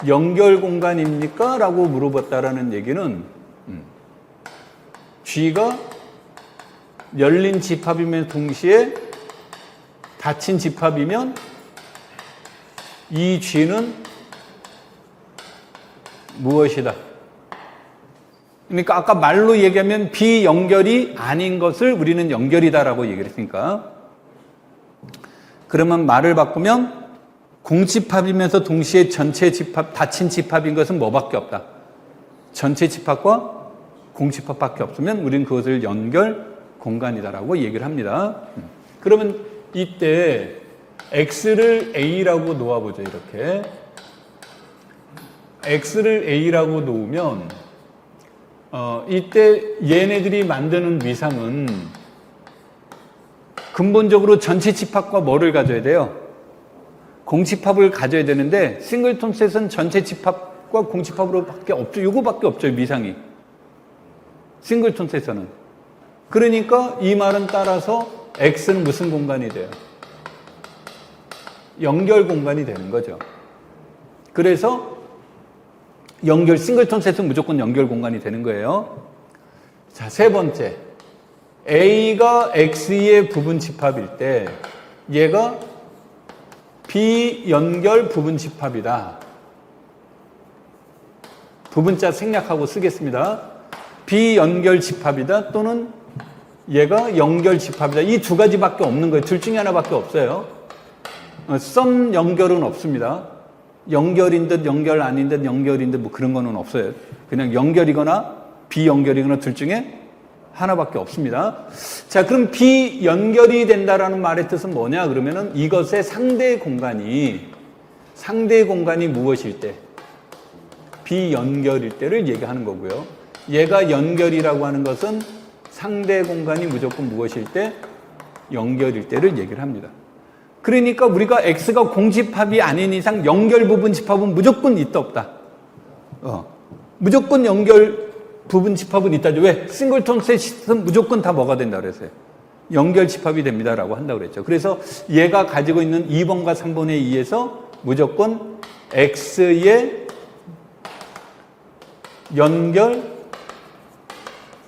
A: 연결 공간입니까? 라고 물어봤다라는 얘기는 G가 열린 집합이면 동시에 닫힌 집합이면 이 G는 무엇이다? 그러니까 아까 말로 얘기하면 비연결이 아닌 것을 우리는 연결이다라고 얘기를 했으니까, 그러면 말을 바꾸면 공집합이면서 동시에 전체 집합, 닫힌 집합인 것은 뭐밖에 없다? 전체 집합과 공집합밖에 없으면 우리는 그것을 연결 공간이다라고 얘기를 합니다. 그러면 이때 X를 A라고 놓아보죠. 이렇게 X를 A라고 놓으면 이때 얘네들이 만드는 위상은 근본적으로 전체 집합과 뭐를 가져야 돼요? 공집합을 가져야 되는데 싱글톤 셋은 전체 집합과 공집합으로 밖에 없죠. 이거밖에 없죠. 위상이. 싱글톤 셋에서는. 그러니까 이 말은 따라서 X는 무슨 공간이 돼요? 연결 공간이 되는 거죠. 그래서 싱글톤 셋은 무조건 연결 공간이 되는 거예요. 자, 세 번째. A가 X의 부분 집합일 때 얘가 비연결 부분 집합이다. 부분자 생략하고 쓰겠습니다. 비연결 집합이다 또는 얘가 연결 집합이다. 이 두 가지밖에 없는 거예요. 둘 중에 하나밖에 없어요. 썸 연결은 없습니다. 연결인 듯 연결 아닌 듯 연결인 듯 뭐 그런 거는 없어요. 그냥 연결이거나 비연결이거나 둘 중에 하나밖에 없습니다. 자, 그럼 비연결이 된다라는 말의 뜻은 뭐냐? 그러면은 이것의 상대 공간이 무엇일 때? 비연결일 때를 얘기하는 거고요. 얘가 연결이라고 하는 것은 상대 공간이 무조건 무엇일 때? 연결일 때를 얘기를 합니다. 그러니까 우리가 X가 공집합이 아닌 이상 연결 부분 집합은 무조건 있다 없다? 무조건 연결 부분 집합은 있다죠. 왜? 싱글톤 셋은 무조건 다 뭐가 된다 그랬어요? 연결 집합이 됩니다라고 한다고 그랬죠. 그래서 얘가 가지고 있는 2번과 3번에 의해서 무조건 X의 연결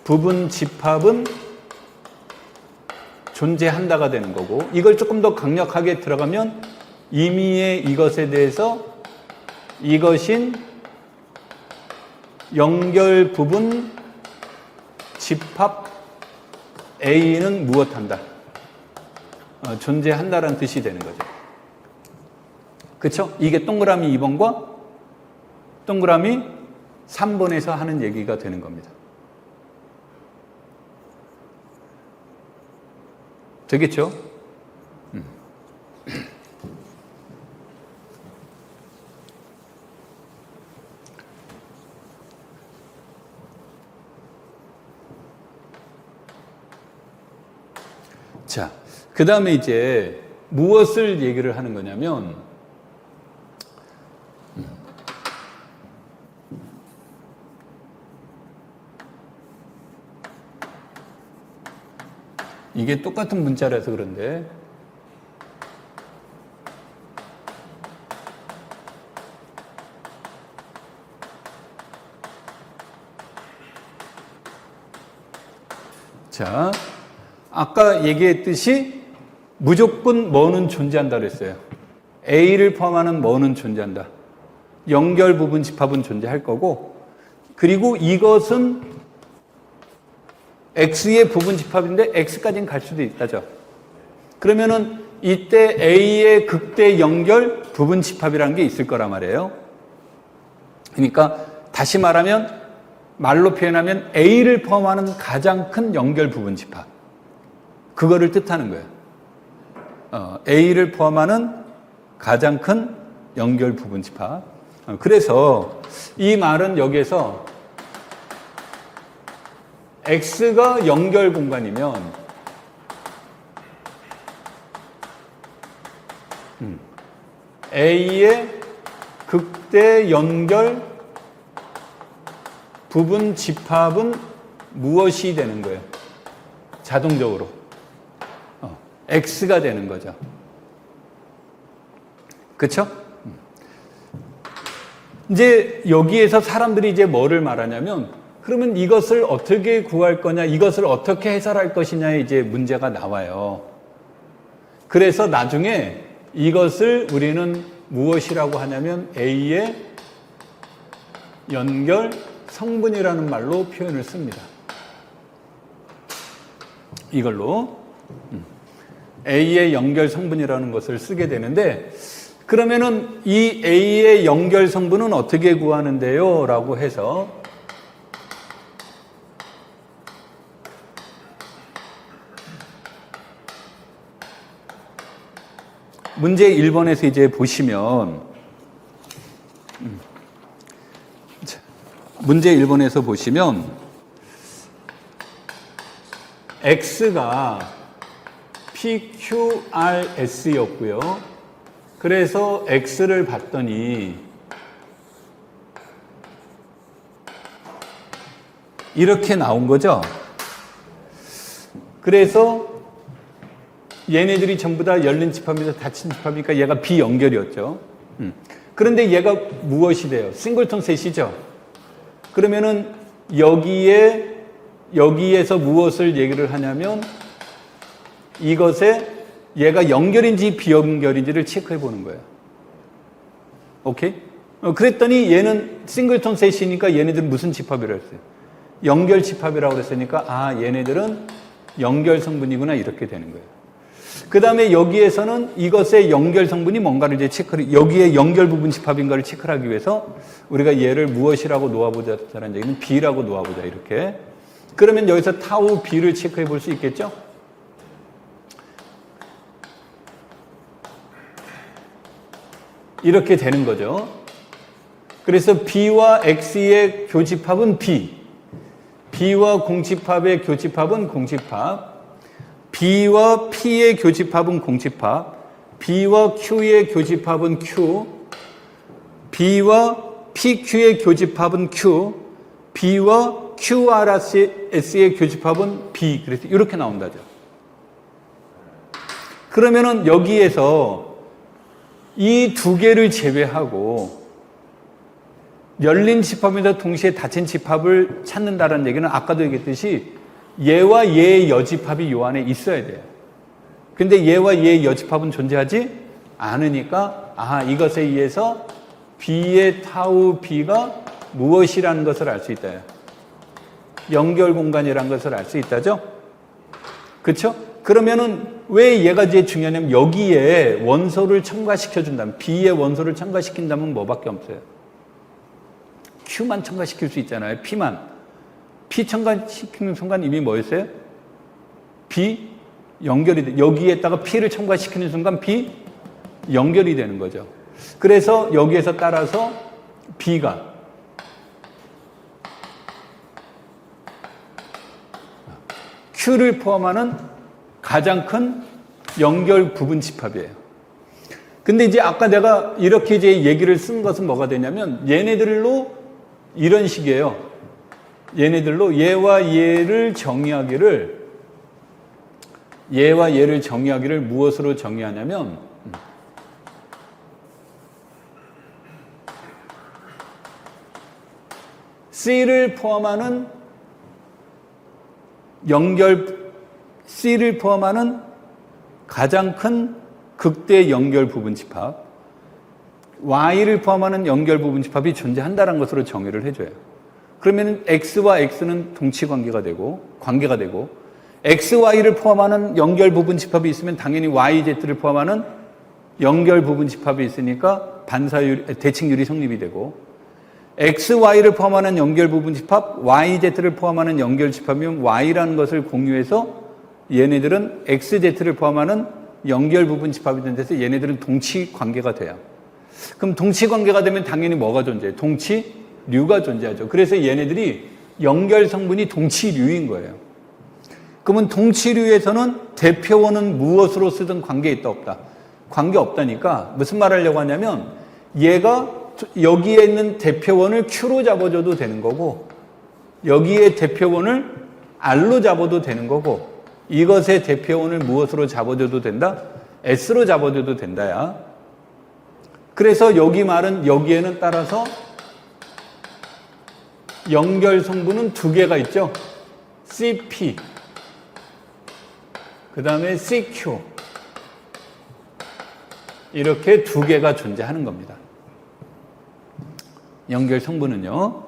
A: 부분 집합은 존재한다가 되는 거고, 이걸 조금 더 강력하게 들어가면 임의의 이것에 대해서 이것인 연결 부분 집합 A는 무엇한다? 존재한다라는 뜻이 되는 거죠. 그렇죠? 이게 동그라미 2번과 동그라미 3번에서 하는 얘기가 되는 겁니다. 되겠죠? 자, 그 다음에 이제 무엇을 얘기를 하는 거냐면, 이게 똑같은 문자라서 그런데, 자, 아까 얘기했듯이 무조건 뭐는 존재한다 그랬어요. A를 포함하는 뭐는 존재한다. 연결 부분 집합은 존재할 거고, 그리고 이것은 X의 부분 집합인데 X까지는 갈 수도 있다죠. 그러면은 이때 A의 극대 연결 부분 집합이라는 게 있을 거란 말이에요. 그러니까 다시 말하면, 말로 표현하면 A를 포함하는 가장 큰 연결 부분 집합, 그거를 뜻하는 거예요. A를 포함하는 가장 큰 연결 부분 집합. 그래서 이 말은 여기에서 X가 연결 공간이면 A의 극대 연결 부분 집합은 무엇이 되는 거예요? 자동적으로 X가 되는 거죠. 그쵸? 이제 여기에서 사람들이 이제 뭐를 말하냐면, 그러면 이것을 어떻게 구할 거냐, 이것을 어떻게 해설할 것이냐에 이제 문제가 나와요. 그래서 나중에 이것을 우리는 무엇이라고 하냐면 A의 연결 성분이라는 말로 표현을 씁니다. 이걸로 A의 연결 성분이라는 것을 쓰게 되는데, 그러면은 이 A의 연결 성분은 어떻게 구하는데요? 라고 해서 문제 1번에서 이제 보시면, 문제 1번에서 보시면 X가 PQRS였고요. 그래서 X를 봤더니 이렇게 나온 거죠. 그래서 얘네들이 전부 다 열린 집합이면서 닫힌 집합이니까 얘가 비연결이었죠. 그런데 얘가 무엇이 돼요? 싱글턴 셋이죠. 그러면은 여기에서 무엇을 얘기를 하냐면 이것에 얘가 연결인지 비연결인지를 체크해 보는 거예요. 오케이? 그랬더니 얘는 싱글턴 셋이니까 얘네들은 무슨 집합이라고 했어요? 연결 집합이라고 그랬으니까 아, 얘네들은 연결 성분이구나, 이렇게 되는 거예요. 그 다음에 여기에서는 이것의 연결 성분이 뭔가를 이제 체크를, 여기에 연결 부분 집합인가를 체크하기 위해서 우리가 얘를 무엇이라고 놓아보자라는 얘기는 B라고 놓아보자, 이렇게. 그러면 여기서 타우 B를 체크해 볼 수 있겠죠? 이렇게 되는 거죠. 그래서 B와 X의 교집합은 B, B와 공집합의 교집합은 공집합, B와 P의 교집합은 공집합, B와 Q의 교집합은 Q, B와 PQ의 교집합은 Q, B와 QRS의 교집합은 B. 그래서 이렇게 나온다죠. 그러면은 여기에서 이 두 개를 제외하고 열린 집합에서 동시에 닫힌 집합을 찾는다는 얘기는 아까도 얘기했듯이 얘와 얘의 여집합이 요 안에 있어야 돼요. 근데 얘와 얘의 여집합은 존재하지 않으니까 아, 이것에 의해서 B의 타우 B가 무엇이라는 것을 알 수 있다. 연결 공간이라는 것을 알 수 있다죠? 그렇죠? 그러면은 왜 얘가 이제 중요하냐면 여기에 원소를 첨가시켜준다면, B의 원소를 첨가시킨다면 뭐밖에 없어요? Q만 첨가시킬 수 있잖아요. P만. P 첨가시키는 순간 이미 뭐였어요? B 연결이 돼. 여기에다가 P를 첨가시키는 순간 B 연결이 되는 거죠. 그래서 여기에서 따라서 B가 Q를 포함하는 가장 큰 연결 부분 집합이에요. 근데 이제 아까 내가 이렇게 이제 얘기를 쓴 것은 뭐가 되냐면 얘네들로 이런 식이에요. 얘네들로 얘와 얘를 정의하기를 무엇으로 정의하냐면 C를 포함하는 C를 포함하는 가장 큰 극대 연결 부분 집합, Y를 포함하는 연결 부분 집합이 존재한다는 것으로 정의를 해줘요. 그러면 X와 X는 동치 관계가 되고, X, Y를 포함하는 연결 부분 집합이 있으면 당연히 Y, Z를 포함하는 연결 부분 집합이 있으니까 대칭율이 성립이 되고, X, Y를 포함하는 연결 부분 집합, Y, Z를 포함하는 연결 집합이면 Y라는 것을 공유해서 얘네들은 X, Z를 포함하는 연결 부분 집합이 된 데서 얘네들은 동치 관계가 돼요. 그럼 동치 관계가 되면 당연히 뭐가 존재해요? 동치류가 존재하죠. 그래서 얘네들이 연결 성분이 동치류인 거예요. 그러면 동치류에서는 대표원은 무엇으로 쓰든 관계 있다 없다? 관계 없다니까 무슨 말 하려고 하냐면 얘가 여기에 있는 대표원을 Q로 잡아줘도 되는 거고 여기에 대표원을 R로 잡아도 되는 거고 이것의 대표원을 무엇으로 잡아줘도 된다? S로 잡아줘도 된다야. 그래서 여기 말은 여기에는 따라서 연결 성분은 두 개가 있죠. CP, 그 다음에 CQ. 이렇게 두 개가 존재하는 겁니다. 연결 성분은요.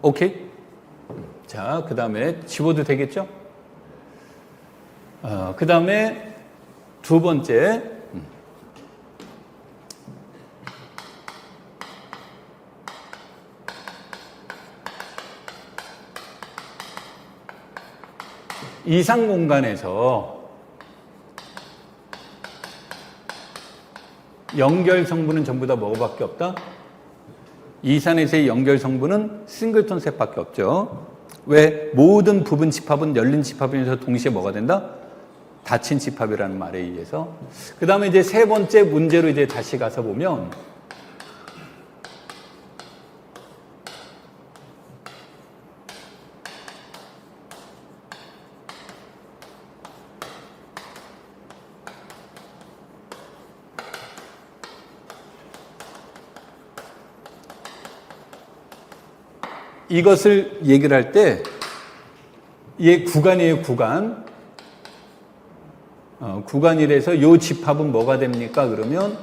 A: 오케이? 자, 그 다음에 지워도 되겠죠? 그 다음에 두 번째. 이상 공간에서 연결 성분은 전부 다 뭐밖에 없다? 이산에서의 연결 성분은 싱글톤 셋밖에 없죠. 왜? 모든 부분 집합은 열린 집합에서 동시에 뭐가 된다? 닫힌 집합이라는 말에 의해서. 그 다음에 이제 세 번째 문제로 이제 다시 가서 보면 이것을 얘기를 할 때, 얘 구간이에요, 구간. 구간이라서 이 집합은 뭐가 됩니까? 그러면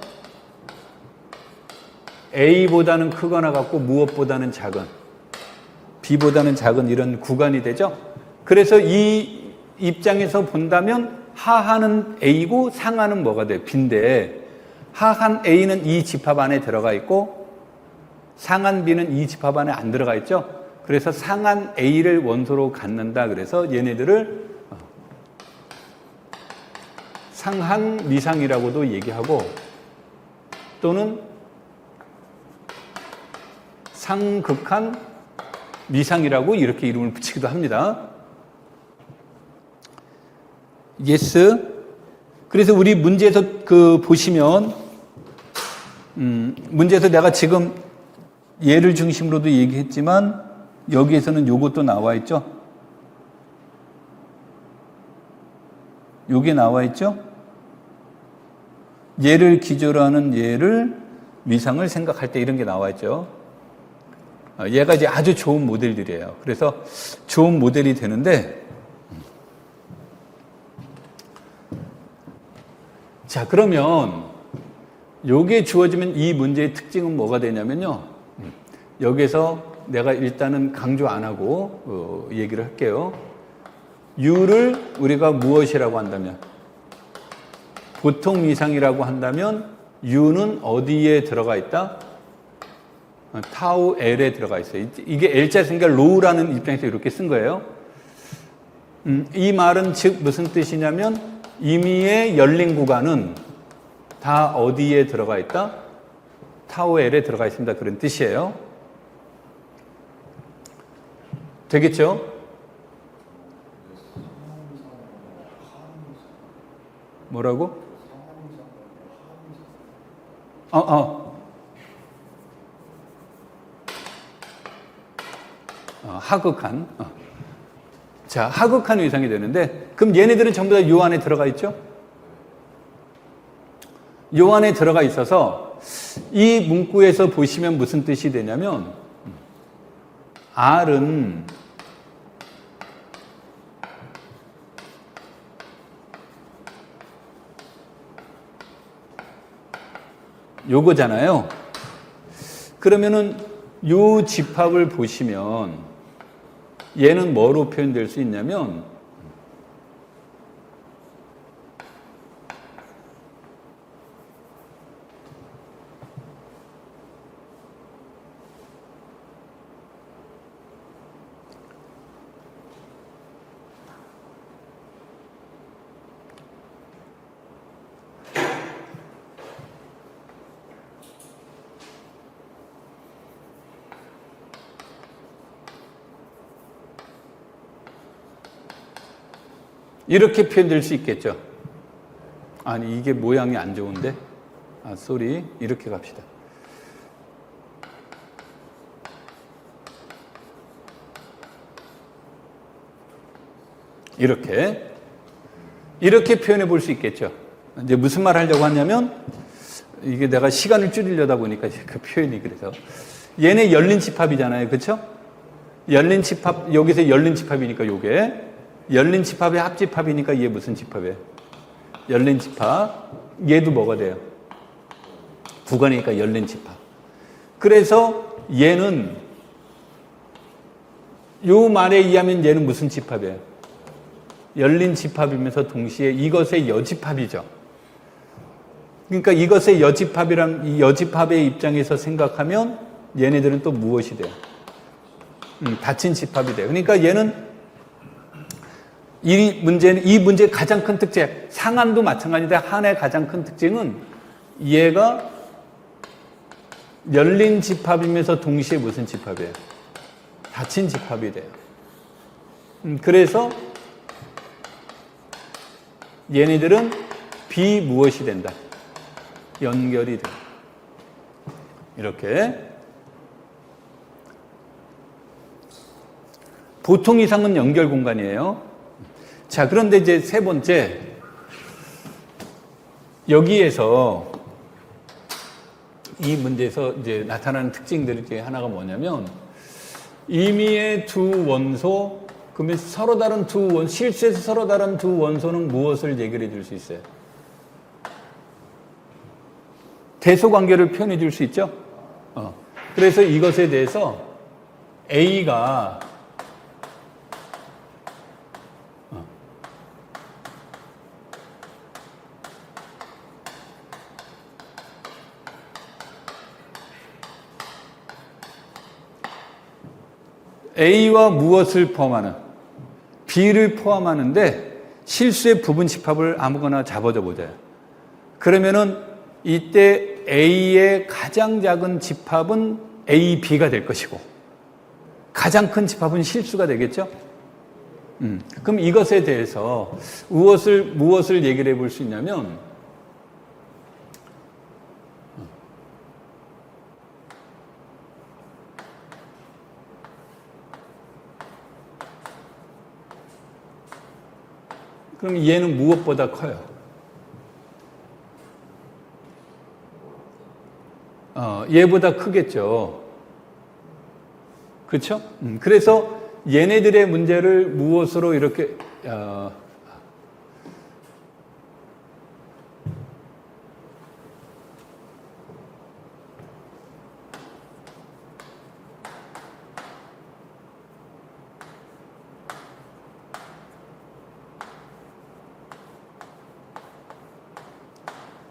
A: A보다는 크거나 같고 무엇보다는 작은, B보다는 작은 이런 구간이 되죠. 그래서 이 입장에서 본다면 하하는 A고 상하는 뭐가 돼요? B인데 하한 A는 이 집합 안에 들어가 있고 상한 B는 이 집합 안에 안 들어가 있죠. 그래서 상한 A를 원소로 갖는다. 그래서 얘네들을 상한 미상이라고도 얘기하고 또는 상극한 미상이라고 이렇게 이름을 붙이기도 합니다. yes. 그래서 우리 문제에서 보시면 문제에서 내가 지금 얘를 중심으로도 얘기했지만 여기에서는 요것도 나와 있죠. 요게 나와 있죠. 얘를 기조로 하는 얘를 위상을 생각할 때 이런 게 나와 있죠. 얘가 이제 아주 좋은 모델들이에요. 그래서 좋은 모델이 되는데, 자, 그러면 요게 주어지면 이 문제의 특징은 뭐가 되냐면요. 여기서 내가 일단은 강조 안 하고 얘기를 할게요. U를 우리가 무엇이라고 한다면, 보통 미상이라고 한다면 U는 어디에 들어가 있다? 타우 L에 들어가 있어요. 이게 L자 쓰니까 로우라는 입장에서 이렇게 쓴 거예요. 이 말은 즉 무슨 뜻이냐면 임의의 열린 구간은 다 어디에 들어가 있다? 타우 L에 들어가 있습니다. 그런 뜻이에요. 되겠죠? 뭐라고? 하극한. 자, 하극한 위상이 되는데, 그럼 얘네들은 전부 다 요 안에 들어가 있죠? 요 안에 들어가 있어서, 이 문구에서 보시면 무슨 뜻이 되냐면, R은 요거잖아요. 그러면은 요 집합을 보시면 얘는 뭐로 표현될 수 있냐면 이렇게 표현될 수 있겠죠. 아니, 이게 모양이 안 좋은데? 쏘리. 이렇게 갑시다. 이렇게 표현해 볼 수 있겠죠. 이제 무슨 말 하려고 하냐면, 이게 내가 시간을 줄이려다 보니까 그 표현이 그래서. 얘네 열린 집합이잖아요. 그쵸? 열린 집합, 여기서 열린 집합이니까 요게. 열린 집합의 합집합이니까 얘 무슨 집합이에요? 열린 집합. 얘도 뭐가 돼요? 구간이니까 열린 집합. 그래서 얘는, 요 말에 의하면 얘는 무슨 집합이에요? 열린 집합이면서 동시에 이것의 여집합이죠. 그러니까 이것의 여집합이란, 이 여집합의 입장에서 생각하면 얘네들은 또 무엇이 돼요? 닫힌 집합이 돼요. 그러니까 얘는 이 문제의 가장 큰 특징, 상한도 마찬가지인데 한의 가장 큰 특징은 얘가 열린 집합이면서 동시에 무슨 집합이에요? 닫힌 집합이 돼요. 그래서 얘네들은 비무엇이 된다? 연결이 돼요. 이렇게. 보통 이상은 연결 공간이에요. 자, 그런데 이제 세 번째, 여기에서 이 문제에서 이제 나타나는 특징들 중에 하나가 뭐냐면, 임의의 두 원소, 그러면 서로 다른 두 원소, 실수에서 서로 다른 두 원소는 무엇을 얘기를 해줄 수 있어요? 대소 관계를 표현해 줄 수 있죠? 그래서 이것에 대해서 A가 A와 무엇을 포함하는? B를 포함하는데 실수의 부분 집합을 아무거나 잡아줘 보자요. 그러면은 이때 A의 가장 작은 집합은 A, B가 될 것이고 가장 큰 집합은 실수가 되겠죠? 그럼 이것에 대해서 무엇을 얘기를 해볼 수 있냐면 그럼 얘는 무엇보다 커요? 얘보다 크겠죠. 그렇죠? 그래서 얘네들의 문제를 무엇으로 이렇게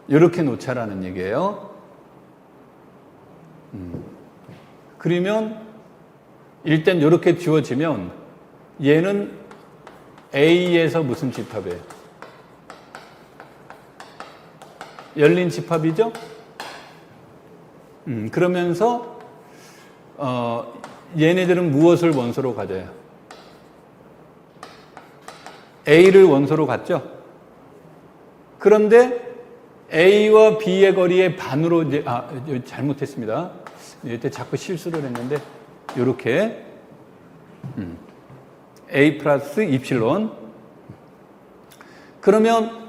A: 이렇게 놓자라는 얘기예요. 그러면 일단 이렇게 지워지면 얘는 A에서 무슨 집합이에요? 열린 집합이죠? 그러면서 얘네들은 무엇을 원소로 가져요? A를 원소로 갖죠? 그런데 A와 B의 거리의 반으로 이제 잘못했습니다. 이때 자꾸 실수를 했는데 이렇게 A 플러스 입실론. 그러면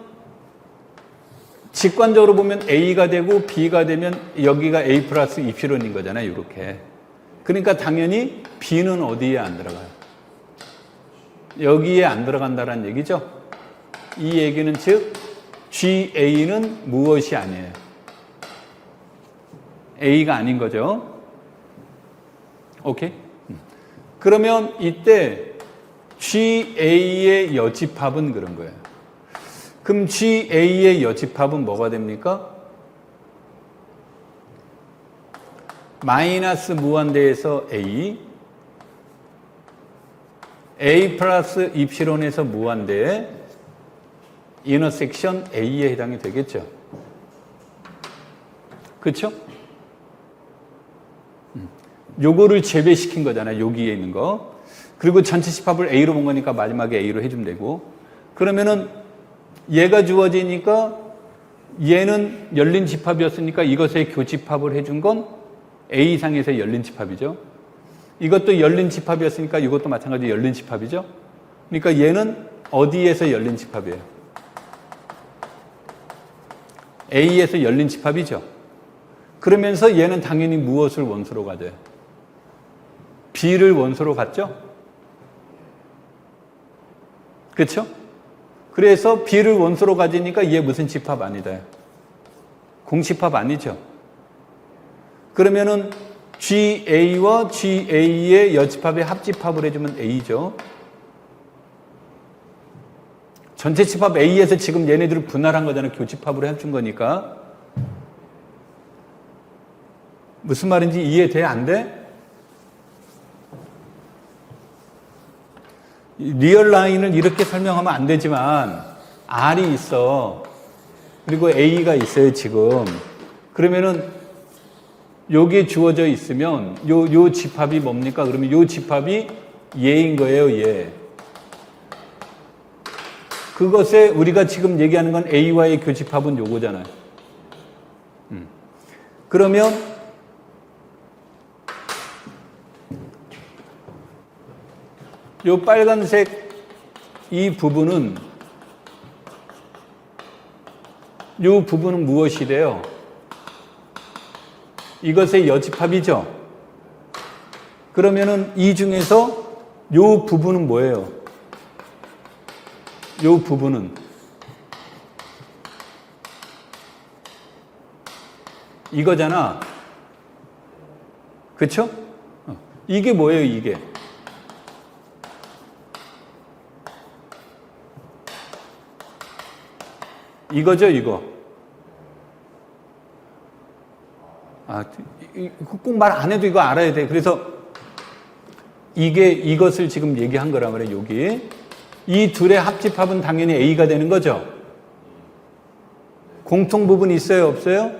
A: 직관적으로 보면 A가 되고 B가 되면 여기가 A 플러스 입실론인 거잖아요. 이렇게. 그러니까 당연히 B는 어디에 안 들어가요? 여기에 안 들어간다는 얘기죠. 이 얘기는 즉 GA는 무엇이 아니에요? A가 아닌 거죠. 오케이? 그러면 이때 GA의 여집합은 그런 거예요. 그럼 GA의 여집합은 뭐가 됩니까? 마이너스 무한대에서 A 플러스 입실론에서 무한대에 인터섹션 A에 해당이 되겠죠. 그렇죠? 요거를 제외시킨 거잖아요. 여기에 있는 거. 그리고 전체 집합을 A로 본 거니까 마지막에 A로 해주면 되고. 그러면은 얘가 주어지니까 얘는 열린 집합이었으니까 이것의 교집합을 해준 건 A 이상에서 열린 집합이죠. 이것도 열린 집합이었으니까 이것도 마찬가지로 열린 집합이죠. 그러니까 얘는 어디에서 열린 집합이에요? A에서 열린 집합이죠. 그러면서 얘는 당연히 무엇을 원소로 가져요? B를 원소로 갔죠? 그렇죠? 그래서 B를 원소로 가지니까 얘 무슨 집합 아니다. 공집합 아니죠? 그러면은 GA와 GA의 여집합의 합집합을 해주면 A죠. 전체 집합 A에서 지금 얘네들을 분할한 거잖아요. 교집합으로 해준 거니까. 무슨 말인지 이해돼? 안 돼? 리얼 라인을 이렇게 설명하면 안 되지만 R이 있어. 그리고 A가 있어요, 지금. 그러면은 여기에 주어져 있으면 요 집합이 뭡니까? 그러면 요 집합이 얘인 거예요, 얘. 그것에 우리가 지금 얘기하는 건 A와의 교집합은 요거잖아요. 그러면 요 빨간색 이 부분은 요 부분은 무엇이 돼요? 이것의 여집합이죠. 그러면은 이 중에서 요 부분은 뭐예요? 요 부분은 이거잖아. 그쵸? 이게 뭐예요, 이게? 이거죠, 이거. 꼭 말 안 해도 이거 알아야 돼. 그래서 이것을 지금 얘기한 거란 말이에요, 여기. 이 둘의 합집합은 당연히 A가 되는 거죠. 공통 부분 있어요, 없어요?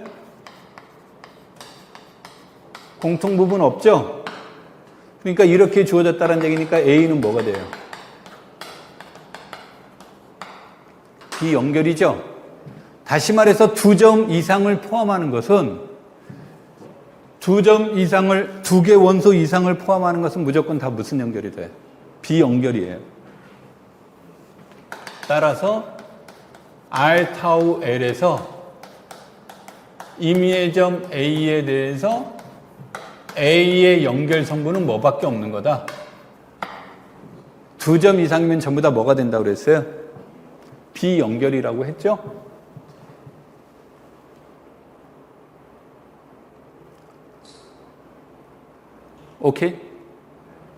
A: 공통 부분 없죠? 그러니까 이렇게 주어졌다는 얘기니까 A는 뭐가 돼요? 비연결이죠. 다시 말해서 2점 이상을 포함하는 것은 2점 이상을 2개 원소 이상을 포함하는 것은 무조건 다 무슨 연결이 돼? 비연결이에요. 따라서 R 타우 L에서 임의의 점 A에 대해서 A의 연결 성분은 뭐밖에 없는 거다? 2점 이상이면 전부 다 뭐가 된다고 그랬어요? 비연결이라고 했죠? 오케이?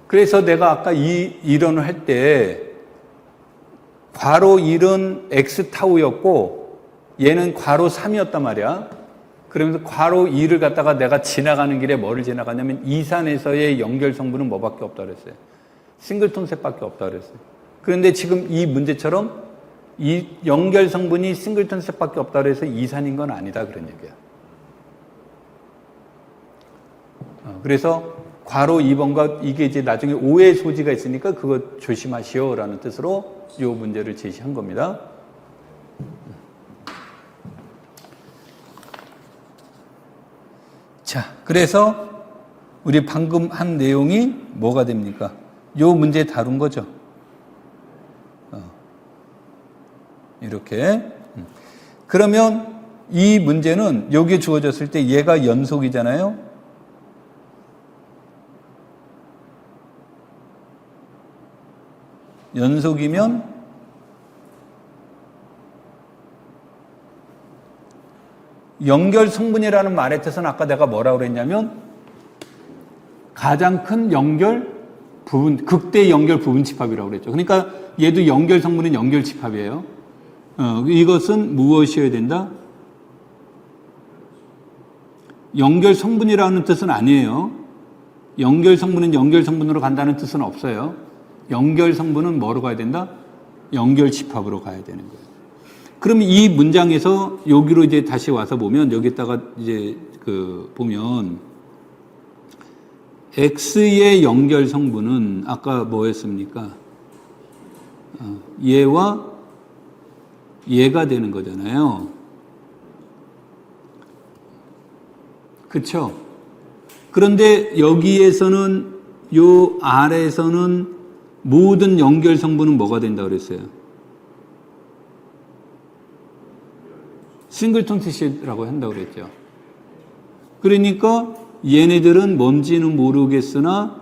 A: 그래서 내가 아까 이 이론을 할 때 괄호 1은 X 타우였고 얘는 괄호 3이었단 말이야. 그러면서 괄호 2를 갖다가 내가 지나가는 길에 뭐를 지나가냐면 이산에서의 연결 성분은 뭐밖에 없다 그랬어요. 싱글톤 셋밖에 없다 그랬어요. 그런데 지금 이 문제처럼 이 연결 성분이 싱글톤 셋밖에 없다 그래서 이산인 건 아니다 그런 얘기야. 그래서 괄호 2번과 이게 이제 나중에 오해 소지가 있으니까 그거 조심하시오라는 뜻으로 이 문제를 제시한 겁니다. 자, 그래서 우리 방금 한 내용이 뭐가 됩니까? 이 문제 다룬 거죠. 이렇게. 그러면 이 문제는 여기에 주어졌을 때 얘가 연속이잖아요. 연속이면 연결 성분이라는 말의 뜻은 아까 내가 뭐라고 그랬냐면 가장 큰 연결 부분, 극대 연결 부분 집합이라고 그랬죠. 그러니까 얘도 연결 성분은 연결 집합이에요. 이것은 무엇이어야 된다? 연결 성분이라는 뜻은 아니에요. 연결 성분은 연결 성분으로 간다는 뜻은 없어요. 연결 성분은 뭐로 가야 된다? 연결 집합으로 가야 되는 거예요. 그럼 이 문장에서 여기로 이제 다시 와서 보면 여기다가 이제 보면 X의 연결 성분은 아까 뭐였습니까? 얘와 얘가 되는 거잖아요. 그렇죠? 그런데 여기에서는 요 R에서는 모든 연결 성분은 뭐가 된다고 그랬어요? 싱글톤 셋이라고 한다고 그랬죠. 그러니까 얘네들은 뭔지는 모르겠으나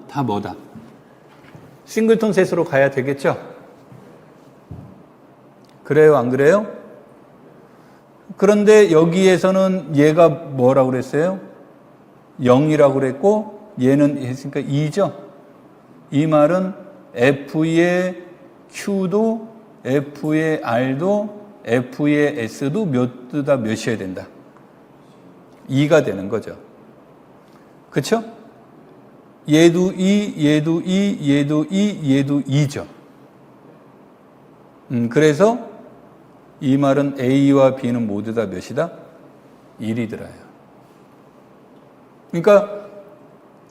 A: 다 뭐다? 싱글톤 셋으로 가야 되겠죠? 그래요, 안 그래요? 그런데 여기에서는 얘가 뭐라고 그랬어요? 0이라고 그랬고 얘는 했으니까 2죠? 이 말은 F의 Q도 F의 R도 F의 S도 몇이다 몇이어야 된다? 2가 되는 거죠. 그쵸? 얘도 2, 얘도 2, 얘도 2, 얘도 2죠. 그래서 이 말은 A와 B는 모두 다 몇이다? 1이 들어요. 그러니까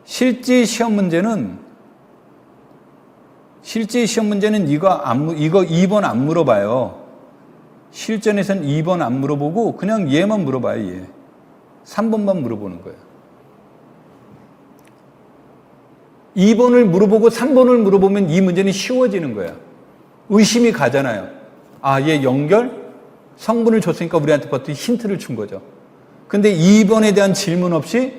A: 실제 시험 문제는 이거 2번 안 물어봐요. 실전에서는 2번 안 물어보고 그냥 얘만 물어봐요, 얘. 3번만 물어보는 거예요. 2번을 물어보고 3번을 물어보면 이 문제는 쉬워지는 거야. 의심이 가잖아요. 아, 얘 연결? 성분을 줬으니까 우리한테 버튼 힌트를 준 거죠. 근데 2번에 대한 질문 없이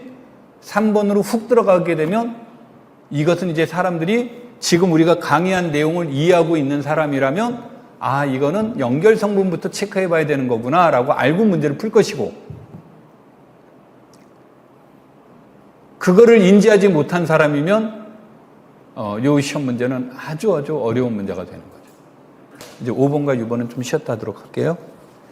A: 3번으로 훅 들어가게 되면 이것은 이제 사람들이 지금 우리가 강의한 내용을 이해하고 있는 사람이라면 아, 이거는 연결 성분부터 체크해 봐야 되는 거구나 라고 알고 문제를 풀 것이고 그거를 인지하지 못한 사람이면 요 시험 문제는 아주 어려운 문제가 되는 거죠. 이제 5번과 6번은 좀 쉬었다 하도록 할게요.